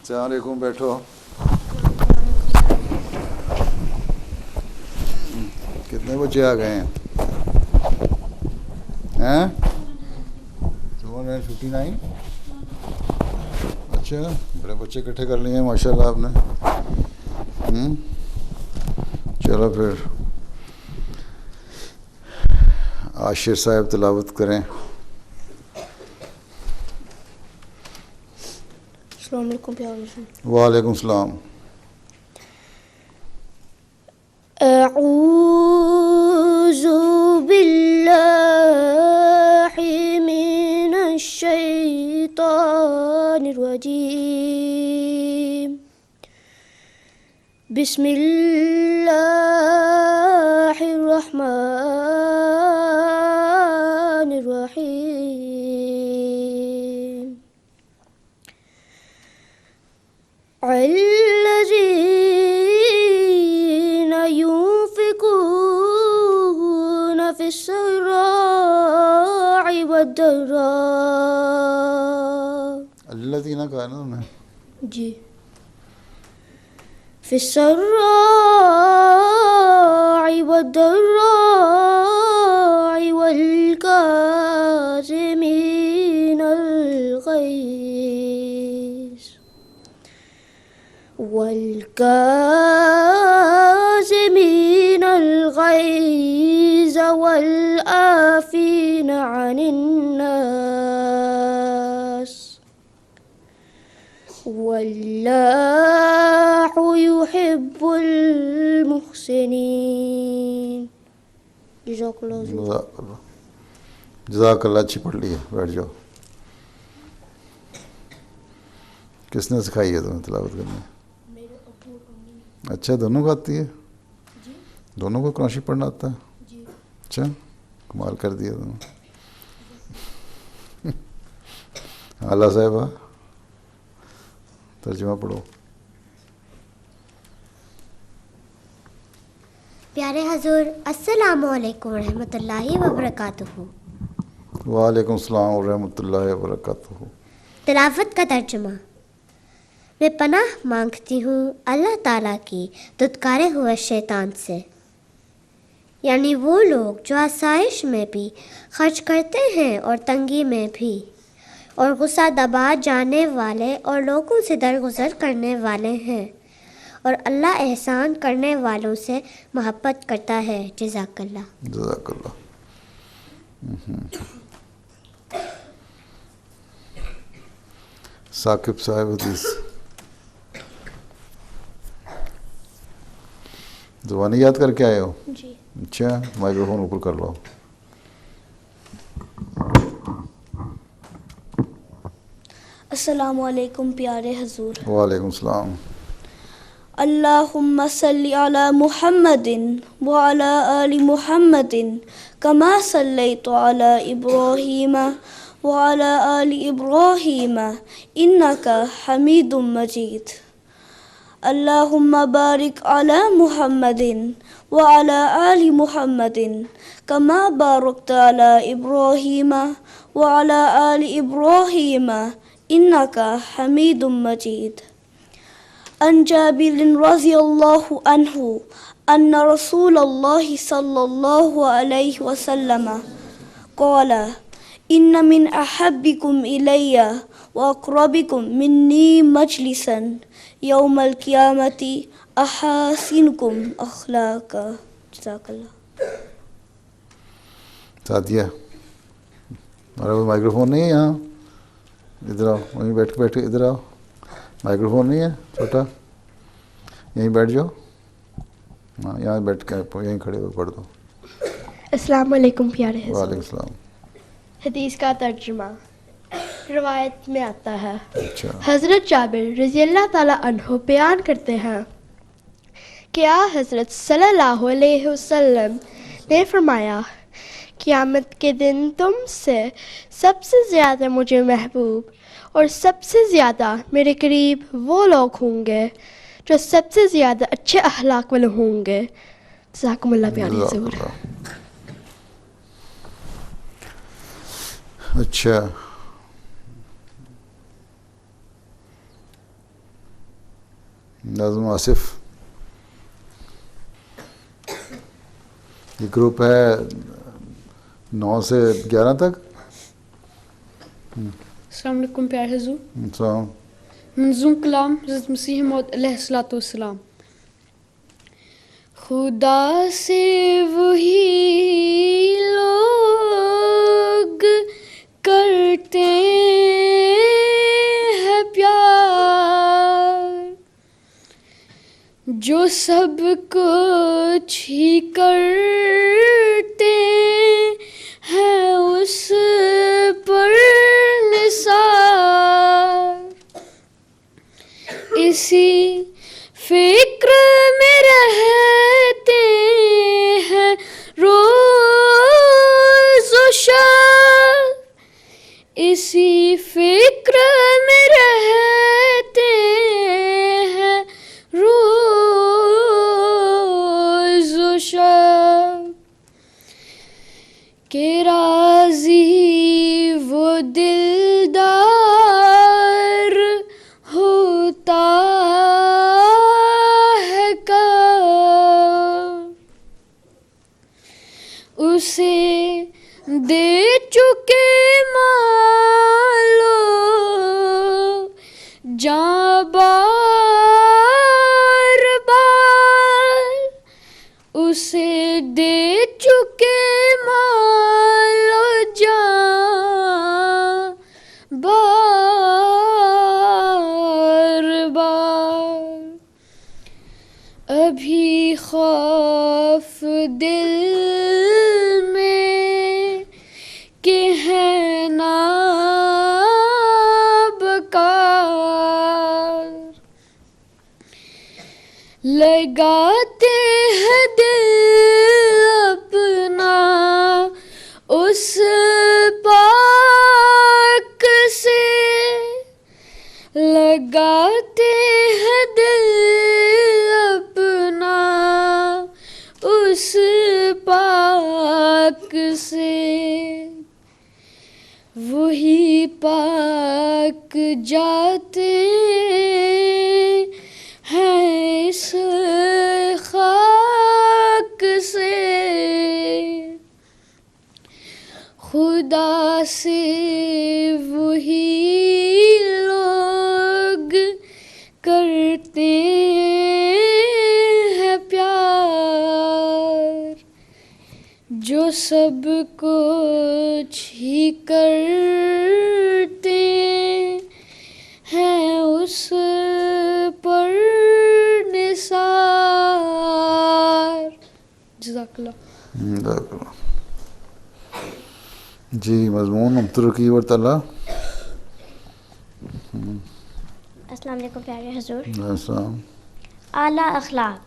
السلام علیکم. بیٹھو. کتنے بچے آ گئے ہیں؟ چھٹی نہیں. اچھا, بڑے بچے اکٹھے کر لیے ہیں ماشاء اللہ آپ نے. چلو پھر عاشر صاحب تلاوت کریں. السلام علیکم پیارے. وعلیکم السلام. اعوذ باللہ من الشیطان الرجیم. بسم اللہ الرحمن الرحیم. الذین ينفقون في السراء والضراء. الذین کہا نا انہوں نے. جی. في السراء والضراء والكاظمين الغيظ والعافين عن الناس واللہ يحب المحسنین. جزاک اللہ. جزاک اللہ. اچھی پڑھ لی ہے, بیٹھ جاؤ. کس نے سکھائی ہے تمہیں تلاوت کرنی؟ میرے ابو اور امی. اچھا, دونوں کو آتی ہے؟ جی. دونوں کو قرآن شریف پڑھنا آتا ہے؟ جی. اچھا, کمال کر دیا تم. اعلیٰ صاحبہ ترجمہ پڑھو. پیارے حضور السلام علیکم ورحمۃ اللہ وبرکاتہ. وعلیکم السلام ورحمۃ اللہ وبرکاتہ. تلاوت کا ترجمہ. میں پناہ مانگتی ہوں اللہ تعالیٰ کی دھتکارے ہوئے شیطان سے، یعنی وہ لوگ جو آسائش میں بھی خرچ کرتے ہیں اور تنگی میں بھی، اور غصہ دبا جانے والے اور لوگوں سے درگزر کرنے والے ہیں، اور اللہ احسان کرنے والوں سے محبت کرتا ہے. جزاک اللہ. جزاک اللہ. ثاقب صاحب حدیث زبانی یاد کر کے آئے ہو؟ جی. اچھا, مائکروفون اوپر کر لو. السلام علیکم پیارے حضور. وعلیکم السلام. اللہم صلی علی محمد وعلی آل محمد کما صلیت علی ابراہیم وعلی آل ابراہیم انک حمید مجید. اللہم بارک علی محمد وعلی آل محمد کما بارکت علی ابراہیم وعلی آل ابراہیم انک حمید مجید. عن جابر رضی اللہ عنہ ان رسول اللہ صلی اللہ علیہ وسلم قال ان من احبکم الی واقربکم منی مجلسا یوم القیامت احاسنکم اخلاقا. جزاک اللہ. سعدیہ, ہمارے پاس مائکروفون نہیں ہے یہاں. ادھر آؤ, وہیں بیٹھے ادھر آؤ. مائکروفون نہیں ہے چھوٹا, یہیں بیٹھ جاؤ. ہاں, یہاں بیٹھ کے یہیں کھڑے ہو پڑھ دو. السلام علیکم پیارے حضور. وعلیکم السلام. حدیث کا ترجمہ. روایت میں آتا ہے اچھا. حضرت جابر رضی اللہ تعالیٰ عنہ بیان کرتے ہیں کہ حضرت صلی اللہ علیہ وسلم نے فرمایا قیامت کے دن تم سے سب سے زیادہ مجھے محبوب اور سب سے زیادہ میرے قریب وہ لوگ ہوں گے جو سب سے زیادہ اچھے اخلاق والے ہوں گے. جزاکم اللہ پیارے حضور. اچھا, نظم آصف. یہ گروپ ہے 9 سے 11 تک. السلام علیکم پیارے حضور. السلام. منظوم کلام حضرت مسیح موعود علیہ الصلوۃ والسلام. خدا سے وہی لوگ کرتے ہیں پیار جو سب کچھ ہی کرتے ہیں اس پر نثار. اسی فکر میں رہتے ہیں روز و شب, اسی فکر میں رہتے ہیں روز و شب کہ راضی وہ دلدار ہوتا ہے کب اسے دے چکے مالو جاں بار بار, اسے دے چکے مالو جاں بار بار. ابھی خوف دل میں کہ ہے نابکار, لگاتے ہیں دل اپنا اس پاک سے, لگاتے ہیں دل اپنا اس پاک سے. وہی پاک جاتے ہیں اس خاک سے. خدا سے وہی لوگ کرتے ہیں پیار جو سب کچھ ہی کرتے ہیں اس پر نثار. جزاک اللہ. جی مضمون مبترکی ورطلہ. السلام علیکم پیارے حضور. السلام. اعلیٰ اخلاق.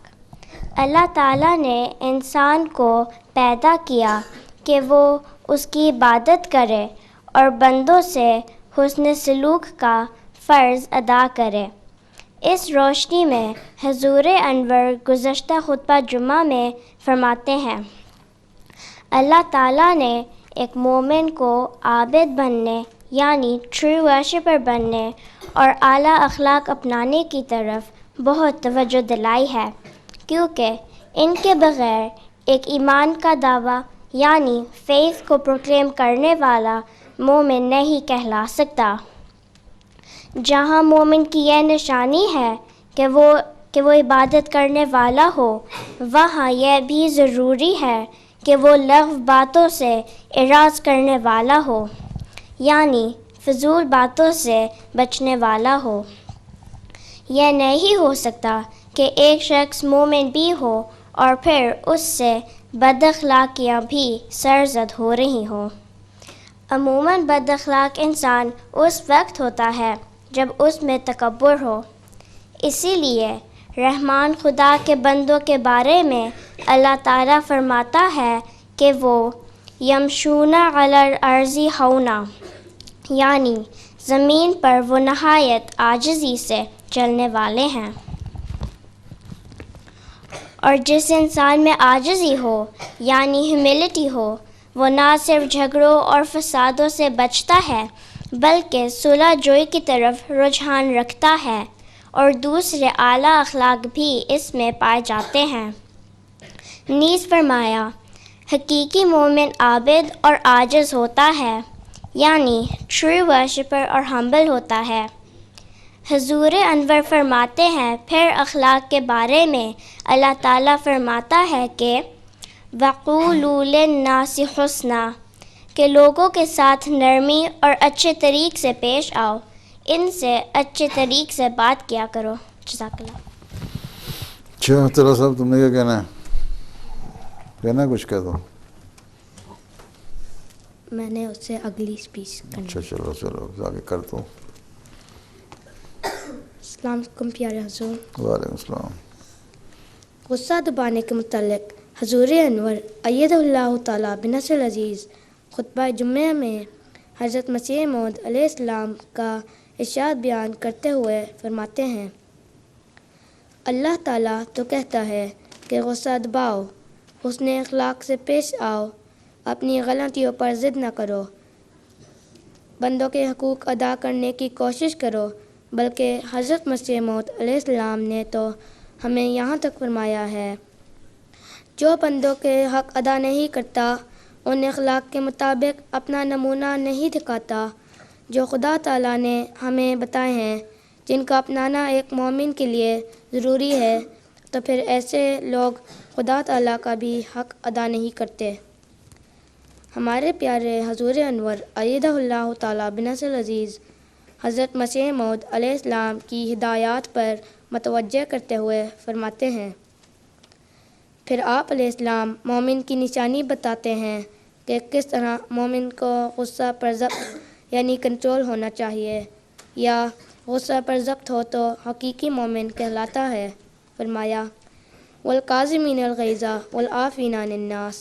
اللہ تعالیٰ نے انسان کو پیدا کیا کہ وہ اس کی عبادت کرے اور بندوں سے حسن سلوک کا فرض ادا کرے. اس روشنی میں حضور انور گزشتہ خطبہ جمعہ میں فرماتے ہیں, اللہ تعالیٰ نے ایک مومن کو عابد بننے یعنی ٹرو ورشپر بننے اور اعلیٰ اخلاق اپنانے کی طرف بہت توجہ دلائی ہے, کیونکہ ان کے بغیر ایک ایمان کا دعویٰ یعنی فیتھ کو پروکلیم کرنے والا مومن نہیں کہلا سکتا. جہاں مومن کی یہ نشانی ہے کہ وہ عبادت کرنے والا ہو, وہاں یہ بھی ضروری ہے کہ وہ لغو باتوں سے اعراض کرنے والا ہو یعنی فضول باتوں سے بچنے والا ہو. یہ نہیں ہو سکتا کہ ایک شخص مومن بھی ہو اور پھر اس سے بد اخلاقیاں بھی سرزد ہو رہی ہوں. عموماً بد اخلاق انسان اس وقت ہوتا ہے جب اس میں تکبر ہو. اسی لیے رحمان خدا کے بندوں کے بارے میں اللہ تعالیٰ فرماتا ہے کہ وہ یمشون علی الارض ہونا یعنی زمین پر وہ نہایت عاجزی سے چلنے والے ہیں. اور جس انسان میں عاجزی ہو یعنی ہیوملٹی ہو, وہ نہ صرف جھگڑوں اور فسادوں سے بچتا ہے بلکہ صلح جوئی کی طرف رجحان رکھتا ہے اور دوسرے اعلیٰ اخلاق بھی اس میں پائے جاتے ہیں۔ نیز فرمایا حقیقی مومن عابد اور عاجز ہوتا ہے، یعنی ٹرو ورشپر اور ہمبل ہوتا ہے۔ حضور انور فرماتے ہیں پھر اخلاق کے بارے میں اللہ تعالیٰ فرماتا ہے کہ وَقُولُوا لِلنَّاسِ حُسْنًا، کہ لوگوں کے ساتھ نرمی اور اچھے طریق سے پیش آؤ، ان سے اچھے طریق سے بات کیا کرو۔ جزاک اللہ۔ اچھا تیرا صاحب تم نے کیا کہنا ہے؟ کہنا ہے کچھ کہہ دو۔ میں نے اس سے اگلی اسپیچ کرنی۔ اچھا چلو چلو آگے کر دو۔ السلام علیکم پیارے حضور۔ وعلیکم السلام۔ غصہ دبانے کے متعلق حضور انور ایدہ اللہ تعالیٰ بنصر العزیز خطبہ جمعہ میں حضرت مسیح موعود علیہ السلام کا ارشاد بیان کرتے ہوئے فرماتے ہیں، اللہ تعالیٰ تو کہتا ہے کہ غصہ دباؤ، حسن اخلاق سے پیش آؤ، اپنی غلطیوں پر ضد نہ کرو، بندوں کے حقوق ادا کرنے کی کوشش کرو، بلکہ حضرت مسیح موعود علیہ السلام نے تو ہمیں یہاں تک فرمایا ہے جو بندوں کے حق ادا نہیں کرتا، ان اخلاق کے مطابق اپنا نمونہ نہیں دکھاتا جو خدا تعالیٰ نے ہمیں بتائے ہیں، جن کا اپنانا ایک مومن کے لیے ضروری ہے، تو پھر ایسے لوگ خدا تعالیٰ کا بھی حق ادا نہیں کرتے۔ ہمارے پیارے حضور انور ایدہ اللہ تعالیٰ بنصر العزیز حضرت مسیح موعود علیہ السلام کی ہدایات پر متوجہ کرتے ہوئے فرماتے ہیں، پھر آپ علیہ السلام مومن کی نشانی بتاتے ہیں کہ کس طرح مومن کو غصہ پر ضبط یعنی کنٹرول ہونا چاہیے، یا غصہ پر ضبط ہو تو حقیقی مومن کہلاتا ہے۔ فرمایا والکاظمین الغیظ والعافین عن الناس،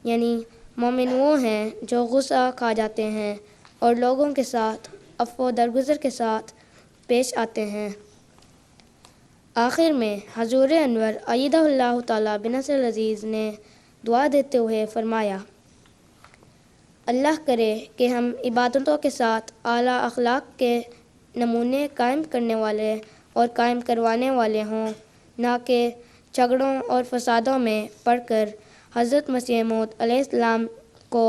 یعنی مومن وہ ہیں جو غصہ کھا جاتے ہیں اور لوگوں کے ساتھ عفو درگزر کے ساتھ پیش آتے ہیں۔ آخر میں حضور انور ایدہ اللہ تعالیٰ بنصر العزیز نے دعا دیتے ہوئے فرمایا، اللہ کرے کہ ہم عبادتوں کے ساتھ اعلیٰ اخلاق کے نمونے قائم کرنے والے اور قائم کروانے والے ہوں، نہ کہ جھگڑوں اور فسادوں میں پڑھ کر حضرت مسیح موعود علیہ السلام کو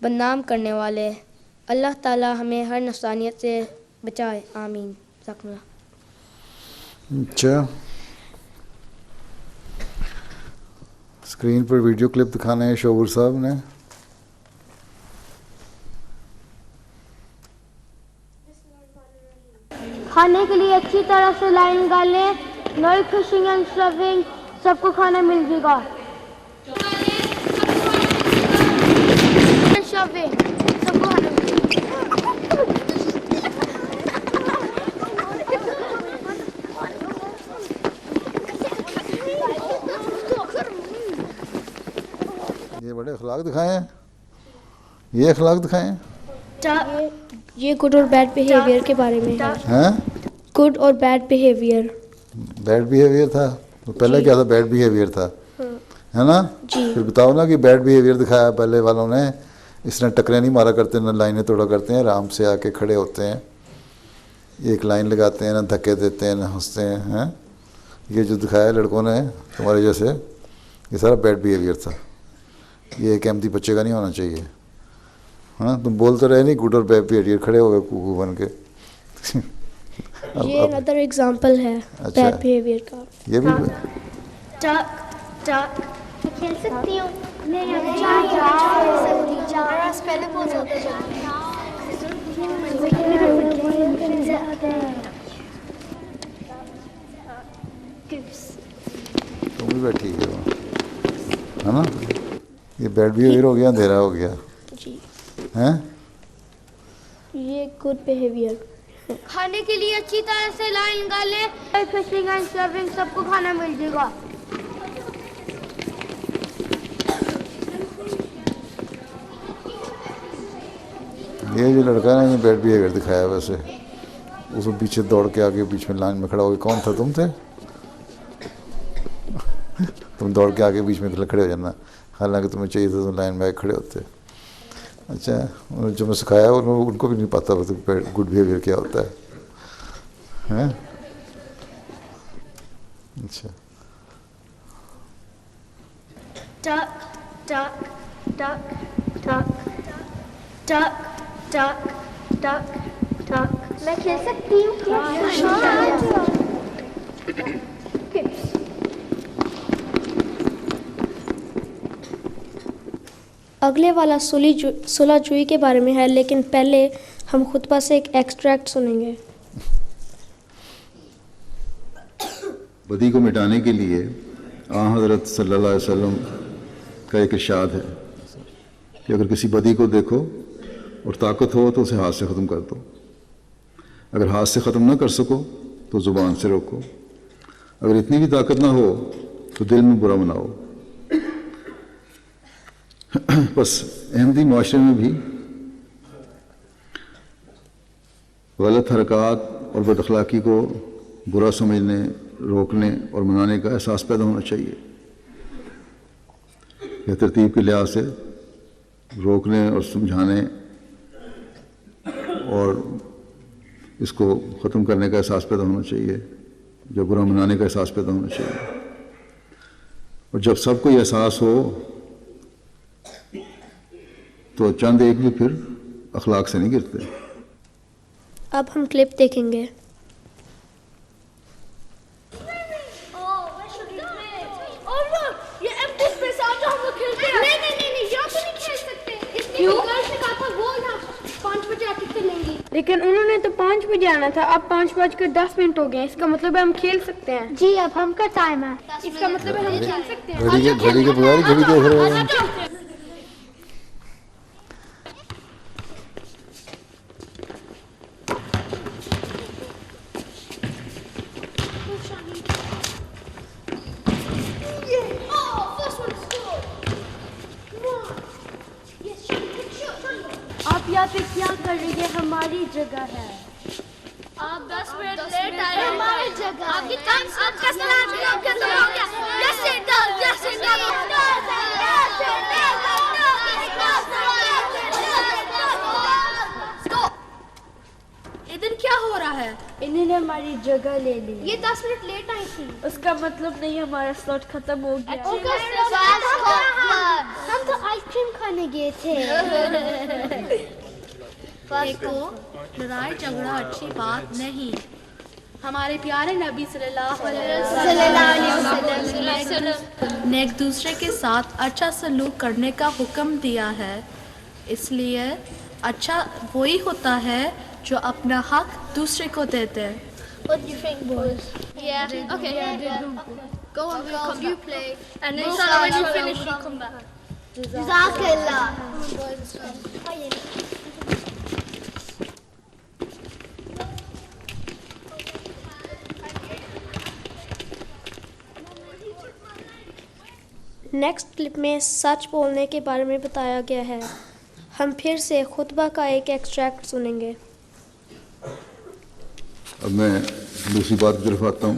بدنام کرنے والے۔ اللہ تعالیٰ ہمیں ہر نفسانیت سے بچائے، آمین۔ جزاکم اللہ۔ اچھا اسکرین پر ویڈیو کلپ دکھانا ہے شعور صاحب نے۔ کھانے کے لیے اچھی طرح سے لائن نکالیں، نو فشنگ اینڈ سرونگ، سب کو کھانا مل جائے گا۔ سب کو کھانا مل جائے گا۔ یہ بڑے اخلاق دکھائے ہیں، یہ اخلاق دکھائے ہیں۔ یہ گڈ اور بیڈ بیہیویئر کے بارے میں ہے۔ ہیں گڈ اور بیڈ بیہیویئر۔ بیڈ بیہیویئر تھا، پہلے کیا تھا؟ بیڈ بیہیویئر تھا، ہے نا؟ پھر بتاؤ نا کہ بیڈ بیہیویئر دکھایا پہلے والوں نے، اس نے ٹکرے نہیں مارا کرتے، نہ لائنیں توڑا کرتے ہیں، آرام سے آ کے کھڑے ہوتے ہیں، ایک لائن لگاتے ہیں، نہ دھکے دیتے ہیں، نہ ہنستے ہیں۔ ہیں یہ جو دکھایا لڑکوں نے تمہارے جیسے، یہ سارا بیڈ بیہیویئر تھا۔ یہ ایک احمدی بچے کا نہیں ہونا چاہیے۔ ہاں تم بولتے رہے نہیں گڈ اور بیڈ بیہیویئر، کھڑے ہو گئے کوکو بن کے۔ یہ another example ہے اچھا بیڈ بیہیویئر کا۔ یہ بھی کھیل سکتی ہوں؟ تم بھی بیٹھی ہے نا؟ یہ بیڈ بیہیویئر ہو گیا، اندھیرا ہو گیا۔ جی ہیں یہ گڈ بیہیویئر۔ کھانے کے لیے اچھی طرح سے لائن نکالیں، فشنگ اینڈ سرونگ، سب کو کھانا مل جائے گا۔ یہ جو لڑکا ہے نا، یہ بیڈ بیہیویئر دکھایا ویسے، اس کو پیچھے دوڑ کے آگے بیچ میں لائن میں کھڑا ہو گیا۔ کون تھا؟ تم تھے؟ تم دوڑ کے آگے بیچ میں کھڑے ہو جانا، حالانکہ تمہیں چاہیے تھا تم لائن میں کھڑے ہوتے۔ اچھا جو میں سکھایا ان کو بھی نہیں پتا گڈ بیہیویئر کیا ہوتا ہے۔ اچھا duck, duck, duck, duck, duck, duck, duck, duck. میں کھیل سکتی ہوں کیا؟ اگلے والا صلح جوئی کے بارے میں ہے، لیکن پہلے ہم خطبہ سے ایک ایکسٹریکٹ سنیں گے۔ بدی کو مٹانے کے لیے حضرت صلی اللہ علیہ وسلم کا ایک ارشاد ہے کہ اگر کسی بدی کو دیکھو اور طاقت ہو تو اسے ہاتھ سے ختم کر دو، اگر ہاتھ سے ختم نہ کر سکو تو زبان سے روکو، اگر اتنی بھی طاقت نہ ہو تو دل میں برا مناؤ۔ بس احمدی معاشرے میں بھی غلط حرکات اور بد اخلاقی کو برا سمجھنے، روکنے اور منانے کا احساس پیدا ہونا چاہیے۔ یہ ترتیب کے لحاظ سے روکنے اور سمجھانے اور اس کو ختم کرنے کا احساس پیدا ہونا چاہیے، جو برا منانے کا احساس پیدا ہونا چاہیے۔ اور جب سب کو یہ احساس ہو تو چند ایک بھی پھر اخلاق سے نہیں گرتے۔ اب ہم کلپ دیکھیں گے۔ لیکن انہوں نے تو 5 بجے آنا تھا، اب 5:10 ہو گئے، اس کا مطلب ہے ہم کھیل سکتے ہیں۔ جی اب ہم کا ٹائم ہے۔ اس کا مطلب ہے ہم کھیل سکتے ہیں۔ گھڑی کے بغیر گھڑی دیکھ رہے ہیں۔ آپ یہاں پہ کیا کر رہی ہے؟ ہماری جگہ ہے۔ آپ 10 منٹ لیٹ آئے، ہماری جگہ آپ کی ٹائم آپ کا سلام ختم ہو گیا۔ ادھر کیا ہو رہا ہے؟ انہوں نے ہماری جگہ لے لی۔ یہ 10 منٹ لیٹ آئی تھی۔ اس کا مطلب نہیں ہمارا سلاٹ ختم ہو گیا۔ ہم تو آئس کریم کھانے گئے تھے۔ دیکھو، لڑائی جھگڑا اچھی بات نہیں۔ ہمارے پیارے نبی صلی اللہ علیہ وسلم نے ایک دوسرے کے ساتھ اچھا سلوک کرنے کا حکم دیا ہے، اس لیے اچھا وہی ہوتا ہے جو اپنا حق دوسرے کو دیتے ہیں۔ What do you think, boys? Yeah, okay. Go on, girls, you play. And then inshallah when you finish, you come back. Jazakallah. Next clip میں سچ بولنے کے بارے میں بتایا گیا ہے۔ ہم پھر سے خطبہ کا ایک ایکسٹریکٹ سنیں گے۔ اب میں دوسری بات کی طرف آتا ہوں،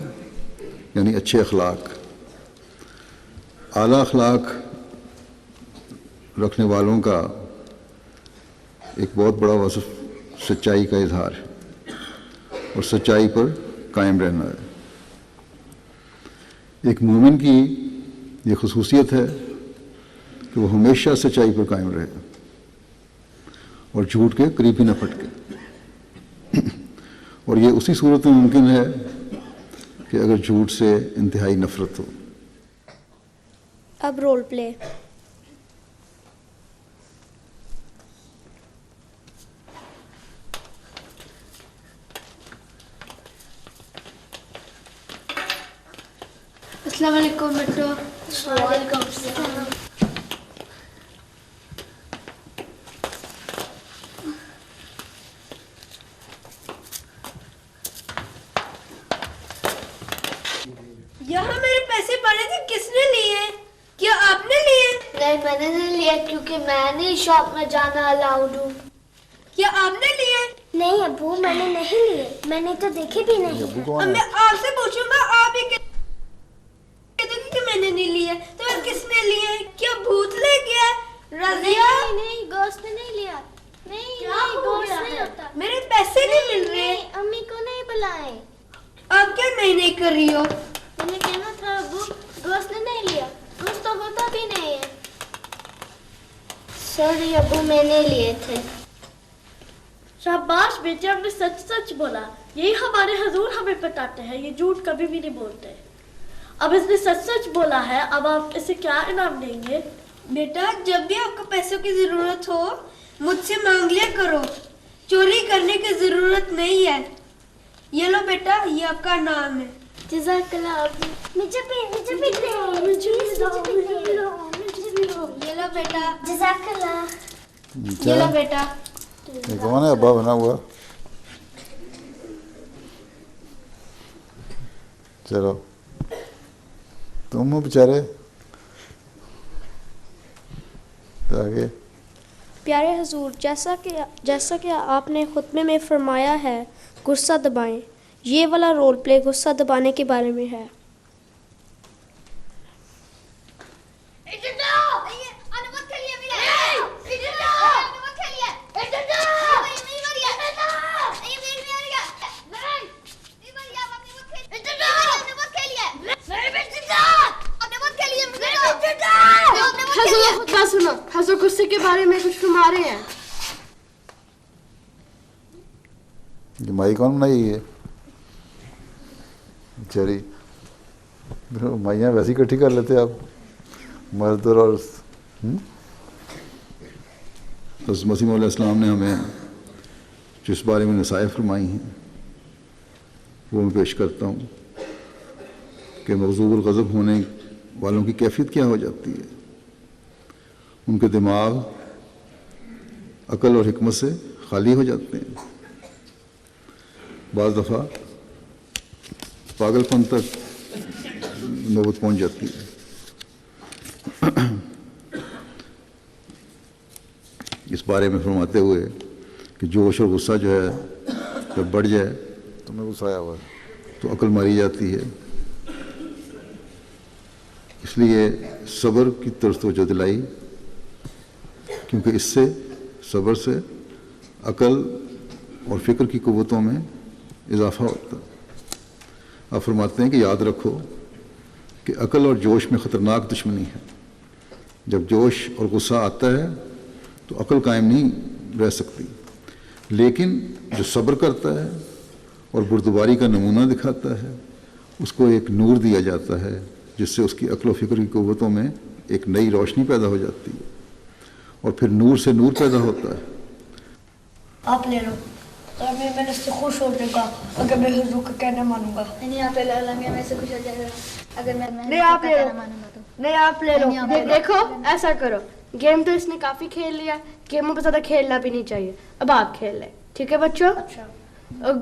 یعنی اچھے اخلاق۔ اعلیٰ اخلاق رکھنے والوں کا ایک بہت بڑا وصف سچائی کا اظہار ہے اور سچائی پر قائم رہنا ہے۔ ایک مومن کی یہ خصوصیت ہے کہ وہ ہمیشہ سچائی پر قائم رہے اور جھوٹ کے قریب ہی نہ پھٹکے، اور یہ اسی صورت میں ممکن ہے کہ اگر جھوٹ سے انتہائی نفرت ہو۔ اب رول پلے۔ السلام علیکم بیٹو۔ وعلیکم السلام۔ یہاں میرے پیسے پڑے تھے، کس نے لیے؟ کیا آپ نے لیے؟ نہیں میں نے نہیں لیا کیونکہ میں نہیں شاپ میں جانا الاؤڈ ہوں۔ کیا آپ نے لیے؟ نہیں ابو میں نے نہیں لیے، میں نے تو دیکھے بھی نہیں۔ ابو کون اب ہے؟ میں آپ سے پوچھوں گا، آپ یہ کہتے ہیں کہ میں نے نہیں لیے، تو پھر کس نے لیے؟ کیا بھوت لے گیا؟ رضیہ نہیں گوشت نہیں لیا۔ نہیں گوشت نہیں ہوتا۔ میرے پیسے نہیں مل رہے، امی کو نہیں بلائیں۔ آپ کیا نہیں کر رہی ہو؟ آپ نے کہنا تھا ابو گوشت نے نہیں لیا, گوشت تو ہوتا بھی نہیں ہے. سوری ابو, میں نے لیے تھے. شاباش بیٹے, آپ نے سچ سچ بولا. یہی ہمارے حضور ہمیں بتاتے ہیں, یہ جھوٹ کبھی بھی نہیں بولتے. اب اس نے سچ سچ بولا ہے, اب آپ اسے کیا انعام دیں گے؟ بیٹا جب بھی آپ کو پیسوں کی ضرورت ہو مجھ سے مانگ لیا کرو, چوری کرنے کی ضرورت نہیں ہے. یہ لو بیٹا, یہ آپ کا نام ہے. جزاک اللہ ابو. مجھے بھی یہ لو بیٹا. جزاک اللہ. یہ لو بیٹا. یہ کون ہے ابا بنا ہوا؟ چلو تم ہو بیچارے آگے. پیارے حضور, جیسا کہ آپ نے خطبے میں فرمایا ہے غصہ دبائیں, یہ والا رول پلے غصہ دبانے کے بارے میں ہے. سنو, حضور غصے کے بارے میں کچھ فرما رہے ہیں. یہ مائی کون بنائی ہے بیچاری؟ مائیاں ویسے ہی اکٹھی کر لیتے آپ, مرد اور حضرت مسیح علیہ السلام نے ہمیں جس بارے میں نصائح فرمائی ہیں وہ میں پیش کرتا ہوں کہ مغضوب الغضب ہونے والوں کی کیفیت کیا ہو جاتی ہے. ان کے دماغ عقل اور حکمت سے خالی ہو جاتے ہیں. بعض دفعہ پاگل پن تک نوبت پہنچ جاتی ہے. اس بارے میں فرماتے ہوئے کہ جوش اور غصہ جو ہے جب بڑھ جائے تمہیں غصہ آیا ہوا ہے تو عقل ماری جاتی ہے. اس لیے صبر کی طرف توجہ دلائی, کیونکہ اس سے صبر سے عقل اور فکر کی قوتوں میں اضافہ ہوتا ہے. آپ فرماتے ہیں کہ یاد رکھو کہ عقل اور جوش میں خطرناک دشمنی ہے. جب جوش اور غصہ آتا ہے تو عقل قائم نہیں رہ سکتی, لیکن جو صبر کرتا ہے اور بردباری کا نمونہ دکھاتا ہے اس کو ایک نور دیا جاتا ہے جس سے اس کی عقل و فکر کی قوتوں میں ایک نئی روشنی پیدا ہو جاتی ہے, اور پھر نور سے نور پیدا ہوتا ہے. آپ لے لو. میں اس سے خوش ہو جاؤں گا اگر میں حضور کا کہنا مانوں گا. نہیں آپ لے لو, میں سے خوش ہو جائے گا اگر میں نہیں آپ لے لو, مانوں گا تو. نہیں آپ لے لو. دیکھو ایسا کرو, گیم تو اس نے کافی کھیل لیا, گیموں پہ زیادہ کھیلنا بھی نہیں چاہیے. اب آپ کھیل لیں, ٹھیک ہے بچوں؟ اچھا,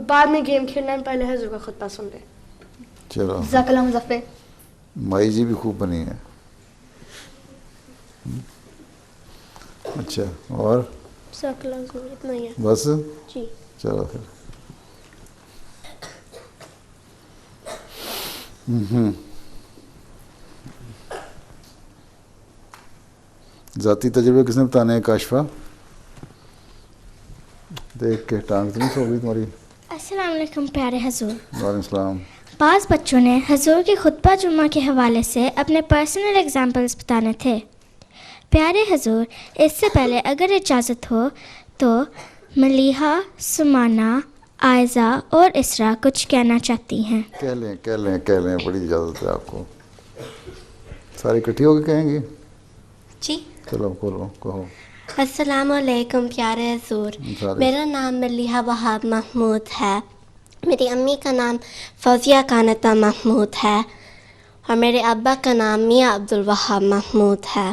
بعد میں گیم کھیلنا ہے, پہلے حضور کا خطبہ سن لیں. چلو جزاک اللہ مظفر. مائی جی بھی خوب بنی ہے. اچھا, اور اتنا ہی ہے بس؟ جی چلو پھر. ذاتی تجربے کس نے بتانے ہیں؟ کاشفہ دیکھ کے ٹانگ تو نہیں سو گئی تمہاری؟ السلام علیکم پیارے حضور. وعلیکم السلام. بعض بچوں نے حضور کے خطبہ جمعہ کے حوالے سے اپنے پرسنل ایگزامپلس بتانے تھے. پیارے حضور, اس سے پہلے اگر اجازت ہو تو ملیحہ, سمانہ, آئزہ اور اسرا کچھ کہنا چاہتی ہیں. کہہ لیں بڑی اجازت ہے آپ کو. ساری اکٹھی ہو کے کہیں گی؟ جی چلو کھولو, کہو. السلام علیکم پیارے حضور. میرا نام ملیحہ وہاب محمود ہے. میری امی کا نام فوزیہ کانتا محمود ہے, اور میرے ابا کا نام میاں عبدالوہاب محمود ہے.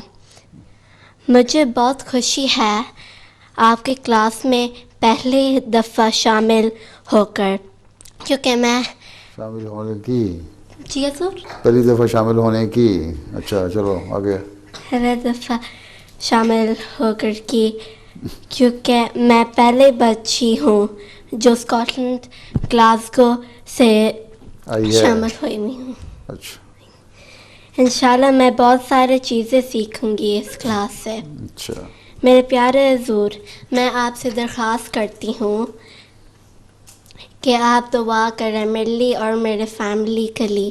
مجھے بہت خوشی ہے آپ کے کلاس میں پہلی دفعہ شامل ہو کر, کیونکہ میں شامل ہونے کی. جی حضور, پہلی دفعہ شامل ہونے کی. اچھا چلو آگے. پہلی دفعہ شامل ہو کر کی کیونکہ میں پہلے بچی ہوں جو اسکاٹ لینڈ گلاسگو سے شامل ہوئی ہوں. اچھا, انشاءاللہ میں بہت سارے چیزیں سیکھوں گی اس کلاس سے. اچھا. میرے پیارے حضور, میں آپ سے درخواست کرتی ہوں کہ آپ دعا کریں میرے لیے اور میرے فیملی کے لیے.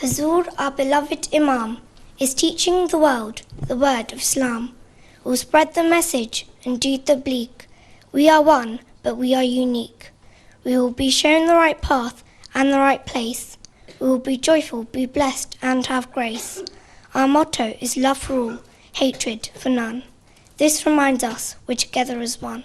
Hazur, our beloved Imam, is teaching the world the word of Islam, who will spread the message and do the bleak. We are one, but we are unique. We will be shown the right path and the right place. We will be joyful, be blessed, and have grace. Our motto is love for all, hatred for none. This reminds us we're together as one.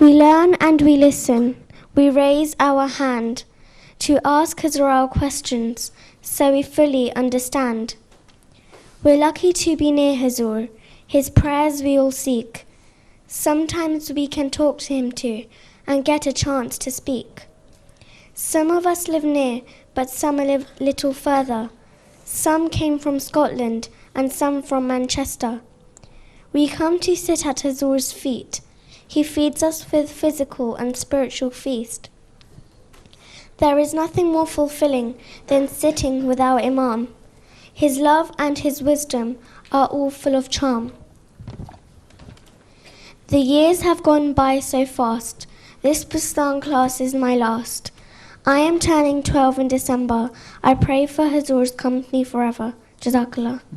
We learn and we listen. We raise our hand to ask Hazrat questions so we fully understand. We're lucky to be near Hazur. His prayers we all seek. Sometimes we can talk to him too and get a chance to speak. Some of us live near, but some live little further. Some came from Scotland and some from Manchester. We come to sit at Hazur's feet. He feeds us with physical and spiritual feast. There is nothing more fulfilling than sitting with our Imam. His love and his wisdom are all full of charm. The years have gone by so fast. This Bustan class is my last. I am turning 12 in December. I pray for Hazur's company forever. Jazakallah.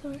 Sorry.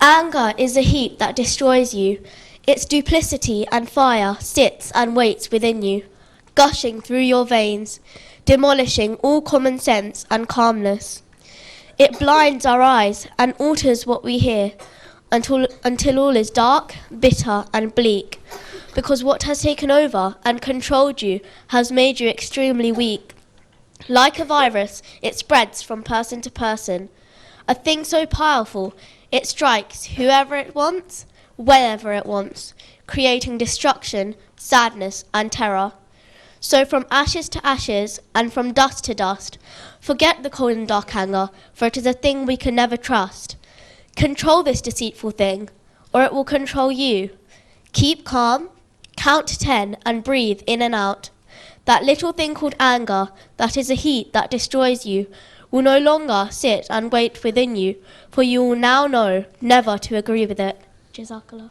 Anger is a heat that destroys you. Its duplicity and fire sits and waits within you, gushing through your veins, demolishing all common sense and calmness. It blinds our eyes and alters what we hear until all is dark, bitter and bleak, because what has taken over and controlled you has made you extremely weak. Like a virus, it spreads from person to person. A thing so powerful, it strikes whoever it wants, wherever it wants, creating destruction, sadness and terror. So from ashes to ashes and from dust to dust, forget the cold and dark anger, for it is a thing we can never trust. Control this deceitful thing, or it will control you. Keep calm, count to 10 and breathe in and out. That little thing called anger, that is a heat that destroys you, will no longer sit and wait within you, for you will now know never to agree with it. Jazakallah.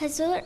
Hazur,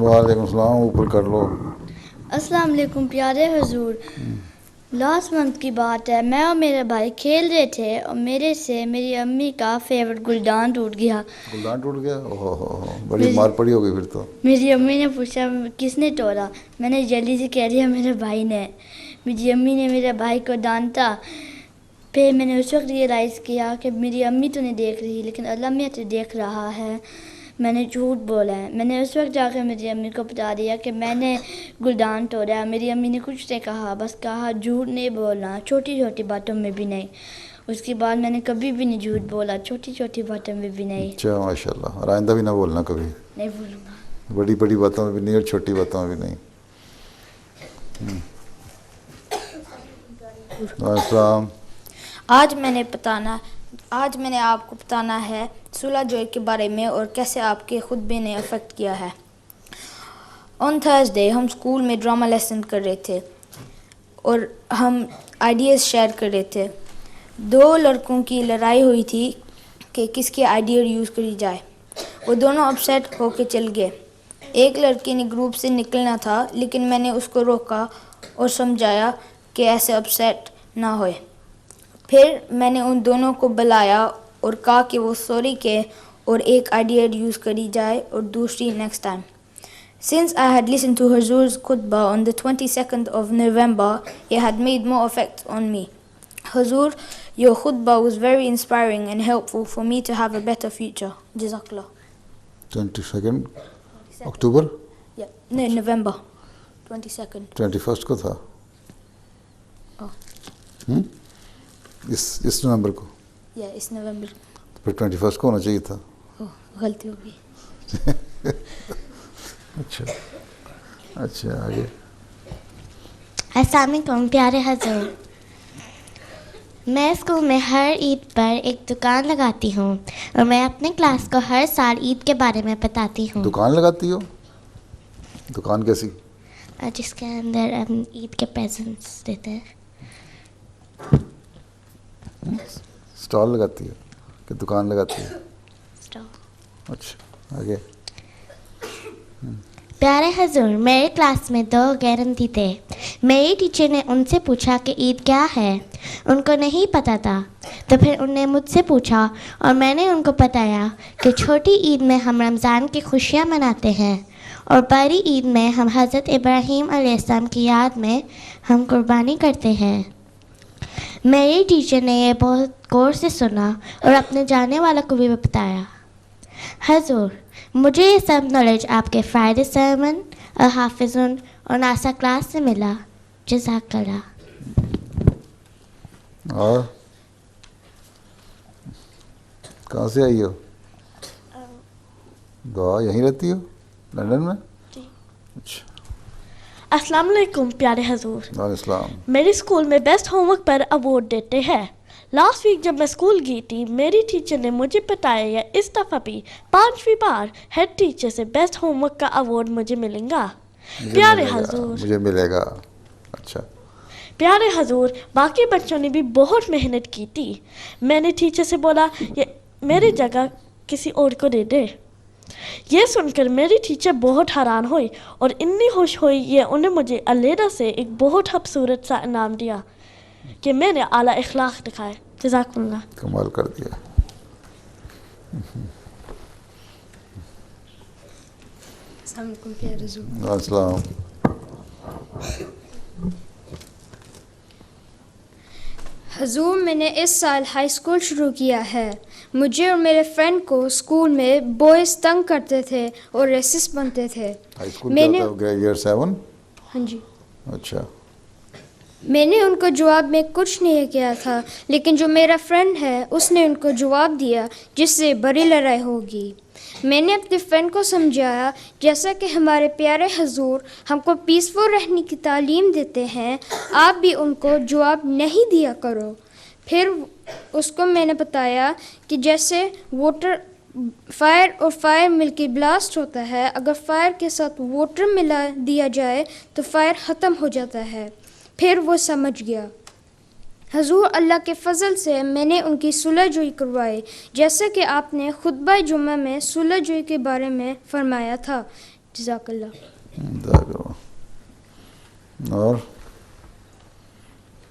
وعلیکم السلام. اوپر کر لو. السلام علیکم پیارے حضور. Last month کی بات ہے, میں اور میرے بھائی کھیل رہے تھے اور میرے سے میری امی کا فیوریٹ گلدان ٹوٹ گیا. گلدان ٹوٹ گیا؟ اوہ ہو, بڑی مار پڑی ہوگی پھر تو. میری امی نے پوچھا کس نے توڑا, میں نے جلدی سے کہہ دیا میرے بھائی نے. میری امی نے میرے بھائی کو ڈانٹا. پھر میں نے اس وقت ریئلائز کیا کہ میری امی تو نہیں دیکھ رہی لیکن اللہ میاں تو دیکھ رہا ہے, میں نے جھوٹ بولا ہے. میں نے اس وقت جا کے میری امی کو بتا دیا کہ میں نے گلدان توڑا. میری امی نے کچھ نہیں کہا, بس کہا جھوٹ نہیں بولنا, چھوٹی چھوٹی باتوں میں بھی نہیں. اس کے بعد میں نے کبھی بھی نہیں جھوٹ بولا, چھوٹی چھوٹی باتوں میں بھی نہیں. اچھا ماشاء اللہ. اور آئندہ بھی نہ بولنا کبھی. نہیں بولوں گا. بڑی بڑی باتوں میں بھی نہیں اور چھوٹی باتوں میں بھی نہیں. السلام. آج میں نے آپ کو بتانا ہے صلح جوئی کے بارے میں اور کیسے آپ کے خطبے نے افیکٹ کیا ہے. آن تھرسڈے ہم اسکول میں ڈرامہ لیسن کر رہے تھے اور ہم آئیڈیاز شیئر کر رہے تھے. 2 لڑکوں کی لڑائی ہوئی تھی کہ کس کے آئیڈیا یوز کری جائے. وہ دونوں اپسیٹ ہو کے چل گئے. ایک لڑکے نے گروپ سے نکلنا تھا لیکن میں نے اس کو روکا اور سمجھایا کہ ایسے اپسیٹ نہ ہوئے. پھر میں نے ان دونوں کو بلایا اور کہا کہ وہ سوری کہ اور ایک آئیڈیا یوز کری جائے اور دوسری next time. Since I had listened to Hazur's khutbah on the 22nd of November, it had made more effect on me. Hazur, your khutbah was very inspiring and helpful for me to have a better future. Jazakallah. 22 October? Yeah, no, November 22nd. 21 کو تھا. Oh. اس نومبر کو؟ Yeah, اس نومبر. پھر 21 کو ہونا چاہیے تھا. غلطی ہو گئی. اچھا آگے. السلام علیکم پیارے حضور. میں اسکول میں ہر عید پر ایک دکان لگاتی ہوں اور میں اپنے کلاس کو ہر سال عید کے بارے میں بتاتی ہوں. دکان لگاتی ہو؟ دکان کیسی؟ جس کے اندر ہم عید کے پریزنٹس دیتے ہیں. اسٹال لگاتی ہے کہ دکان لگاتی ہے؟ اسٹال. اچھا آگے. پیارے حضور, میرے کلاس میں 2 غیرمتی تھے. میری ٹیچر نے ان سے پوچھا کہ عید کیا ہے. ان کو نہیں پتہ تھا تو پھر انہوں نے مجھ سے پوچھا اور میں نے ان کو بتایا کہ چھوٹی عید میں ہم رمضان کی خوشیاں مناتے ہیں اور بڑی عید میں ہم حضرت ابراہیم علیہ السلام کی یاد میں ہم قربانی کرتے ہیں. میری ٹیچر نے یہ بہت غور سے سنا اور اپنے جانے والا کو بھی بتایا. حضور, مجھے یہ سب نالج آپ کے فرائیڈے سرمن, الحافظون اور ناسا کلاس سے ملا. جزاک اللہ. اور کہاں سے آئی ہو؟ گوا. یہیں رہتی ہو لندن میں؟ جی. اچھا. السلام علیکم پیارے حضور. وعلیکم السلام. میرے اسکول میں بیسٹ ہوم ورک پر ایوارڈ دیتے ہیں. لاسٹ ویک جب میں اسکول گئی تھی میری ٹیچر نے مجھے بتایا اس دفعہ بھی 5ویں بار ہیڈ ٹیچر سے بیسٹ ہوم ورک کا ایوارڈ مجھے ملیں گا. پیارے حضور مجھے ملے گا. اچھا. پیارے حضور, باقی بچوں نے بھی بہت محنت کی تھی. میں نے ٹیچر سے بولا یہ میری جگہ کسی اور کو دے دے. یہ سن کر میری ٹیچر بہت حیران ہوئی اور اتنی خوش ہوئی یہ انہیں مجھے علیحدہ سے ایک بہت خوبصورت سا انعام دیا کہ میں نے اعلیٰ اخلاق دکھائے. جزاک اللہ. کمال کر دیا. السلام علیکم پیارے حضور. السلام. حضور, میں نے اس سال ہائی اسکول شروع کیا ہے. مجھے اور میرے فرینڈ کو اسکول میں بوائز تنگ کرتے تھے اور ریسسٹ بنتے تھے. ہائی اسکول کیا ہوتا ہے؟ ایئر 7؟ ہاں جی. اچھا. میں نے ان کو جواب میں کچھ نہیں کیا تھا لیکن جو میرا فرینڈ ہے اس نے ان کو جواب دیا جس سے بڑی لڑائی ہوگی. میں نے اپنے فرینڈ کو سمجھایا جیسا کہ ہمارے پیارے حضور ہم کو پیسفل رہنے کی تعلیم دیتے ہیں, آپ بھی ان کو جواب نہیں دیا کرو. پھر اس کو میں نے بتایا کہ جیسے فائر اور فائر مل کے بلاسٹ ہوتا ہے, اگر فائر کے ساتھ واٹر ملا دیا جائے تو فائر ختم ہو جاتا ہے. پھر وہ سمجھ گیا. حضور, اللہ کے فضل سے میں نے ان کی صلح جوئی کروائی جیسا کہ آپ نے خطبہ جمعہ میں صلح جوئی کے بارے میں فرمایا تھا. جزاک اللہ. اور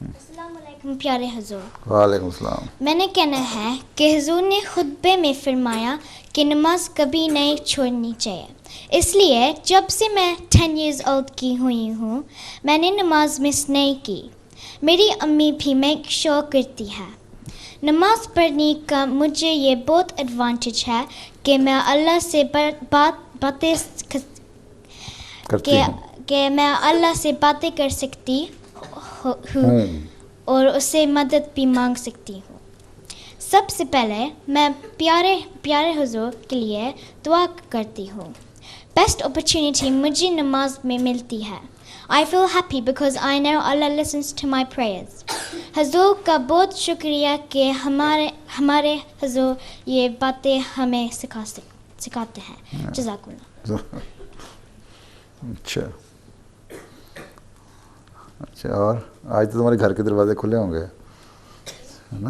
السلام علیکم پیارے حضور. وعلیکم السلام. میں نے کہنا ہے کہ حضور نے خطبے میں فرمایا کہ نماز کبھی نہیں چھوڑنی چاہیے. اس لیے جب سے میں 10 years old کی ہوئی ہوں میں نے نماز مس نہیں کی. میری امی بھی میک شور کرتی ہے. نماز پڑھنے کا مجھے یہ بہت ایڈوانٹیج ہے کہ میں اللہ سے باتیں کہ میں اللہ سے باتیں کر سکتی ہوں اور اس سے مدد بھی مانگ سکتی ہوں. سب سے پہلے میں پیارے حضور کے لیے دعا کرتی ہوں. بیسٹ اپرچونیٹی مجھے نماز میں ملتی ہے. I feel happy because I know Allah listens to my prayers. حضور کا بہت شکریہ کہ ہمارے حضور یہ باتیں ہمیں سکھاتے ہیں. جزاک اللہ. اچھا اور آج تو تمہارے گھر کے دروازے کھلے ہوں گے ہے نا؟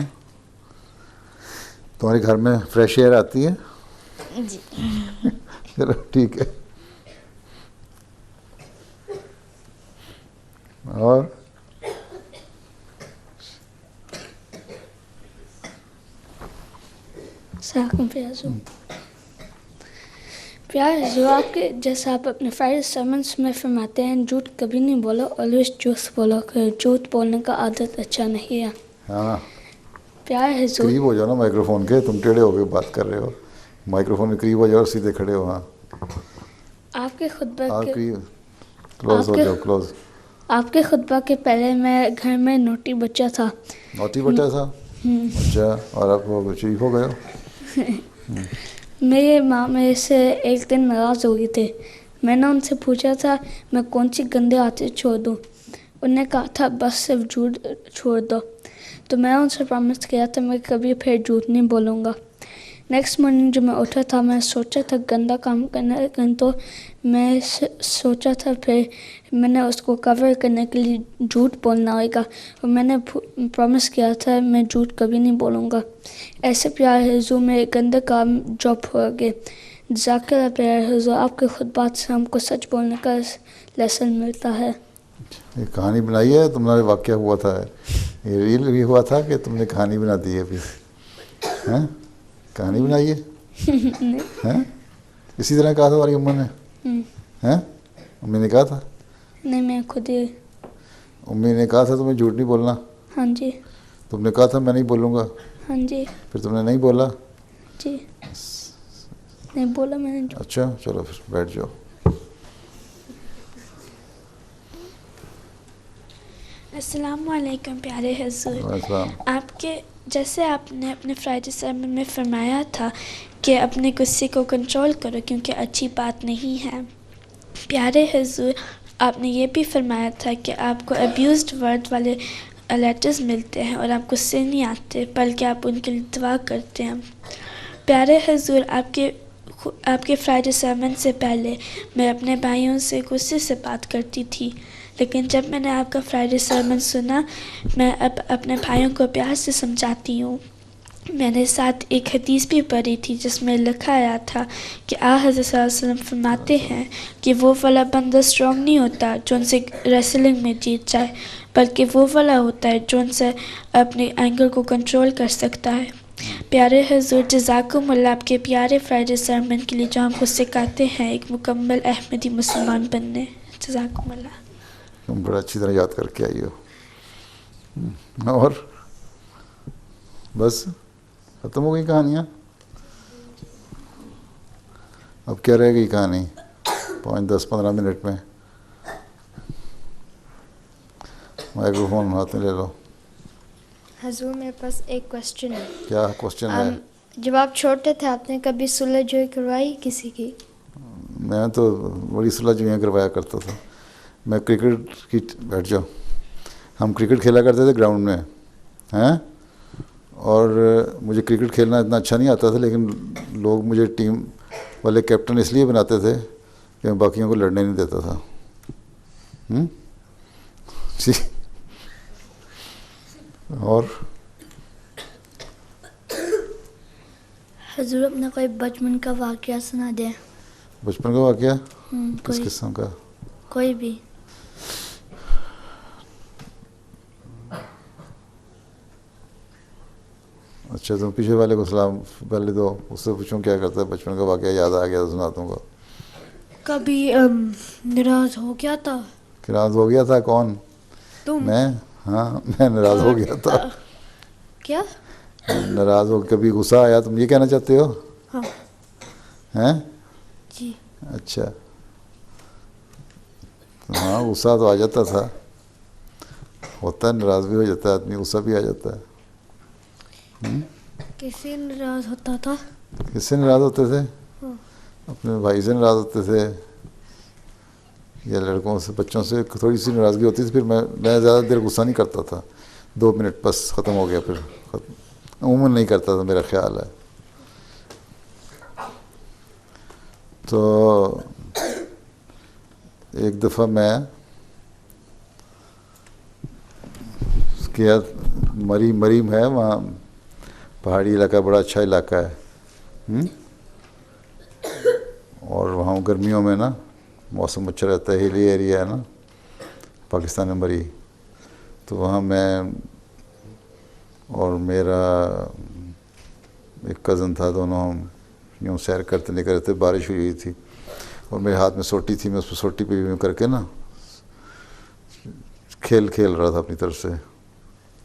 تمہارے گھر میں فریش ایئر آتی ہے؟ جی. چلو ٹھیک ہے. اور پیارے حضور آپ کے جیسا آپ اپنے فرائیڈے سرمنس میں فرماتے ہیں جھوٹ کبھی نہیں بولو آلویز جھوٹ بولو کہ جھوٹ بولنے کا عادت اچھا نہیں ہے. ہاں پیارے حضور قریب ہو جاؤ نا مائکرو فون کے. تم ٹیڑھے ہو کے بات کر رہے ہو. مائکرو فون کے قریب ہو جاؤ اور سیدھے کھڑے ہو. ہاں آپ کے خطبہ کلوز ہو جاؤ. کلوز. آپ کے خطبہ کے پہلے میں گھر میں نوٹی بچہ تھا. نوٹی بچہ تھا؟ اچھا. اور آپ شریف ہو گئے ہو؟ میری ماں میرے سے ایک دن ناراض ہو گئی تھے. میں نے ان سے پوچھا تھا میں کون سی گندے عادتیں چھوڑ دوں. انہوں نے کہا تھا بس صرف جھوٹ چھوڑ دو. تو میں ان سے پرومس کیا تھا میں کبھی پھر جھوٹ نہیں بولوں گا. نیکسٹ مارننگ جو میں اٹھا تھا میں سوچا تھا گندا کام کرنا تو میں سوچا تھا پھر میں نے اس کو کور کرنے کے لیے جھوٹ بولنا ہوئے گا. اور میں نے پرومس کیا تھا میں جھوٹ کبھی نہیں بولوں گا. ایسے پیارے حضور میں گندے کام ڈراپ ہو گئے. جزاک اللہ پیارے حضور آپ کے خطبات سے ہم کو سچ بولنے کا لیسن ملتا ہے. یہ کہانی بنائی ہے تمہارے واقعہ ہوا تھا؟ یہ ریل بھی ہوا تھا کہ تم نے کہانی بنا دی ہے پھر؟ ہیں کہانی بنائی ہے؟ اسی طرح کہا تھا ہماری اماں نے؟ ہیں امی نے کہا تھا؟ نہیں میں خود ہی. امی نے کہا تھا تمہیں جھوٹ نہیں بولنا؟ ہاں جی. تم نے کہا تھا میں نہیں بولوں گا؟ ہاں جی. پھر تم نے نہیں بولا؟ جی نہیں بولا میں نے. اچھا چلو پھر بیٹھ جاؤ. السلام علیکم پیارے حضور. السلام. آپ کے جیسے آپ نے اپنے فرائیڈے سرمن میں فرمایا تھا کہ اپنے غصے کو کنٹرول کرو کیونکہ اچھی بات نہیں ہے. پیارے حضور آپ نے یہ بھی فرمایا تھا کہ آپ کو ابیوزڈ ورڈ والے لیٹرز ملتے ہیں اور آپ غصے نہیں آتے بلکہ آپ ان کے لیے دعا کرتے ہیں. پیارے حضور آپ کے فرائیڈے سرمن سے پہلے میں اپنے بھائیوں سے غصے سے بات کرتی تھی لیکن جب میں نے آپ کا فرائیڈے سرمن سنا میں اب اپنے بھائیوں کو پیار سے سمجھاتی ہوں. میں نے ساتھ ایک حدیث بھی پڑھی تھی جس میں لکھا آیا تھا کہ حضرت صلی اللہ علیہ وسلم فرماتے ہیں کہ وہ والا بندہ اسٹرانگ نہیں ہوتا جو ان سے ریسلنگ میں جیت جائے بلکہ وہ والا ہوتا ہے جو ان سے اپنے اینگر کو کنٹرول کر سکتا ہے. پیارے حضور جزاکم اللہ آپ کے پیارے فرائیڈے سرمن کے لیے جو ہم کو سکھاتے ہیں ایک مکمل احمدی مسلمان بننے. جزاکم اللہ. تم بڑا اچھی طرح یاد کر کے آئی ہو. اور بس ختم ہو گئی کہانیاں؟ اب کیا رہ گئی کہانی 5-10-15 منٹ میں؟ مائکرو فون ہاتھ میں لے لو. حضور میرے پاس ایک کوشچن ہے. کیا کوشچن ہے؟ جب آپ چھوٹے تھے آپ نے کبھی صلح جوئی کروائی کسی کی؟ میں تو بڑی صلح جوئیاں کروایا کرتا تھا. میں کرکٹ کی بیٹھ جاؤ. ہم کرکٹ کھیلا کرتے تھے گراؤنڈ میں ہیں اور مجھے کرکٹ کھیلنا اتنا اچھا نہیں آتا تھا لیکن لوگ مجھے ٹیم والے کیپٹن اس لیے بناتے تھے کہ میں باقیوں کو لڑنے نہیں دیتا تھا. جی اور حضور اپنا کوئی بچپن کا واقعہ سنا دیں. بچپن کا واقعہ کس کوئی قسم کا؟ کوئی بھی. اچھا تم پیچھے والے کو سلام پہلے دو، اس سے پوچھوں کیا کرتا ہے، بچپن کا واقعہ یاد آ گیا تو سناتا ہوں. کبھی ناراض ہو گیا تھا. ناراض ہو گیا تھا کون؟ تم. میں؟ ہاں میں ناراض ہو گیا تھا. کیا؟ ناراض ہو کبھی غصہ آیا، تم یہ کہنا چاہتے ہو؟ ہاں. ہیں؟ جی. اچھا ہاں غصہ تو آ جاتا تھا، ہوتا ہے، ناراض بھی ہو جاتا ہے آدمی، غصہ بھی آ جاتا ہے. کس سے ناراض ہوتا تھا؟ کس سے ناراض ہوتے تھے؟ اپنے بھائی سے ناراض ہوتے تھے یا لڑکوں سے، بچوں سے تھوڑی سی ناراضگی ہوتی تھی. پھر میں زیادہ دیر غصہ نہیں کرتا تھا، 2 منٹ بس ختم ہو گیا، پھر عموماً نہیں کرتا تھا، میرا خیال ہے. تو ایک دفعہ میں کیا، مریم ہے وہاں، پہاڑی علاقہ، بڑا اچھا علاقہ ہے، اور وہاں گرمیوں میں نا موسم اچھا رہتا ہے، ہلی ایریا ہے نا، پاکستان میں مری. تو وہاں میں اور میرا ایک کزن تھا، دونوں ہم یوں سیر کرتے نکل رہے تھے. بارش ہوئی تھی اور میرے ہاتھ میں سوٹی تھی، میں اس پہ سوٹی پہ یوں کر کے نا کھیل رہا تھا اپنی طرف سے.